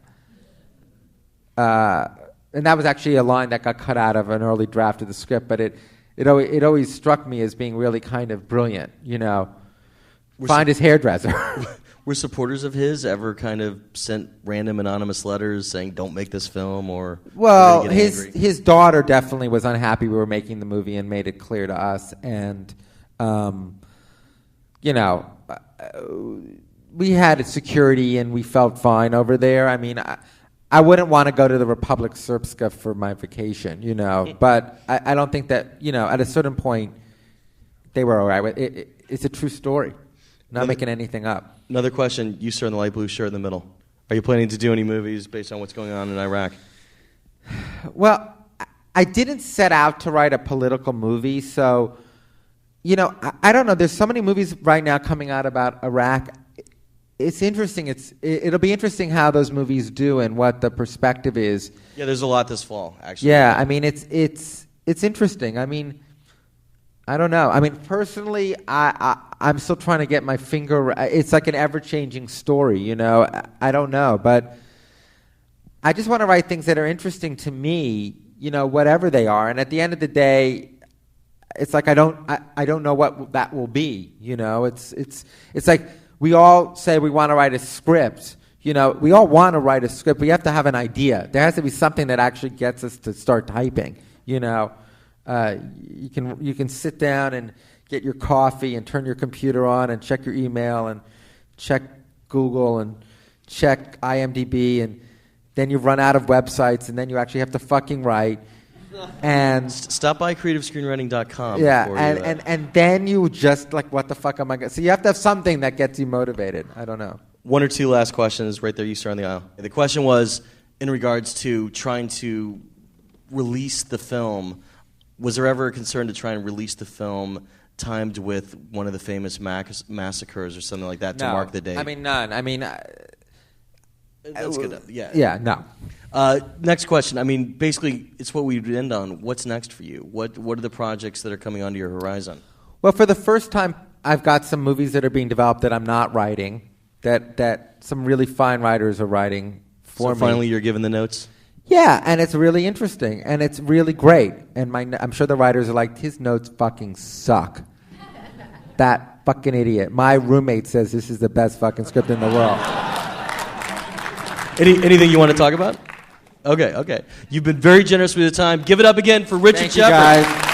And that was actually a line that got cut out of an early draft of the script, but it always struck me as being really kind of brilliant, Find his hairdresser. Were supporters of his ever kind of sent random anonymous letters saying, don't make this film, or... Well, his daughter definitely was unhappy we were making the movie and made it clear to us. And, we had security and we felt fine over there. I mean, I wouldn't want to go to the Republic Srpska for my vacation, But I don't think that, at a certain point, they were all right with it. It's a true story. Not making anything up. Another question. You, sir, in the light blue shirt in the middle. Are you planning to do any movies based on what's going on in Iraq? Well, I didn't set out to write a political movie, so, I don't know. There's so many movies right now coming out about Iraq. It's interesting. It'll be interesting how those movies do and what the perspective is. Yeah, there's a lot this fall, actually. Yeah, I mean, it's interesting. I mean, I don't know. I mean, personally, I'm still trying to get my finger... It's like an ever-changing story, I don't know. But I just want to write things that are interesting to me, whatever they are. And at the end of the day, it's like I don't know what that will be, It's like we all say we want to write a script. We all want to write a script. We have to have an idea. There has to be something that actually gets us to start typing, You can sit down and get your coffee and turn your computer on and check your email and check Google and check IMDb, and then you run out of websites, and then you actually have to fucking write. And stop by creativescreenwriting.com. Yeah, and then you just like, what the fuck am I going to... So you have to have something that gets you motivated. I don't know. One or two last questions right there, you sir on the aisle. The question was in regards to trying to release the film. Was there ever a concern to try and release the film timed with one of the famous massacres or something like that to mark the date? I mean, none. I mean... That's good. Yeah. Yeah, no. Next question. I mean, basically, it's what we'd end on. What's next for you? What are the projects that are coming onto your horizon? Well, for the first time, I've got some movies that are being developed that I'm not writing, that some really fine writers are writing for me. So finally you're given the notes? Yeah, and it's really interesting, and it's really great. And I'm sure the writers are like, his notes fucking suck. That fucking idiot. My roommate says this is the best fucking script in the world. Anything you want to talk about? Okay. You've been very generous with your time. Give it up again for Richard Shepard. Thank you, guys.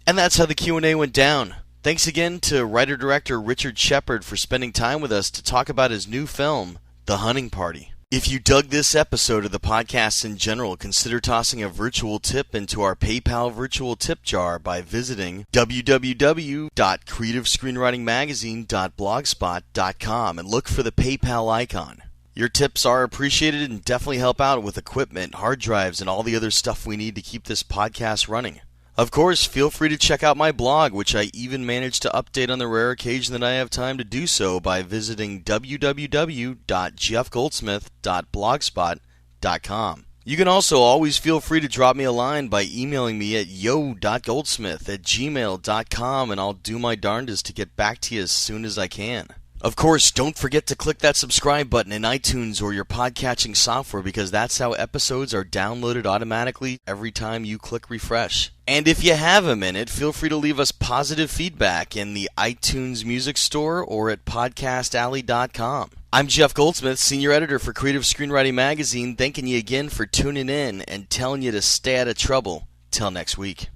And that's how the Q&A went down. Thanks again to writer-director Richard Shepard for spending time with us to talk about his new film, The Hunting Party. If you dug this episode of the podcast in general, consider tossing a virtual tip into our PayPal virtual tip jar by visiting www.creativescreenwritingmagazine.blogspot.com and look for the PayPal icon. Your tips are appreciated and definitely help out with equipment, hard drives, and all the other stuff we need to keep this podcast running. Of course, feel free to check out my blog, which I even managed to update on the rare occasion that I have time to do so by visiting www.jeffgoldsmith.blogspot.com. You can also always feel free to drop me a line by emailing me at yo.goldsmith@gmail.com, and I'll do my darndest to get back to you as soon as I can. Of course, don't forget to click that subscribe button in iTunes or your podcatching software, because that's how episodes are downloaded automatically every time you click refresh. And if you have a minute, feel free to leave us positive feedback in the iTunes Music Store or at podcastalley.com. I'm Jeff Goldsmith, Senior Editor for Creative Screenwriting Magazine, thanking you again for tuning in and telling you to stay out of trouble. Till next week.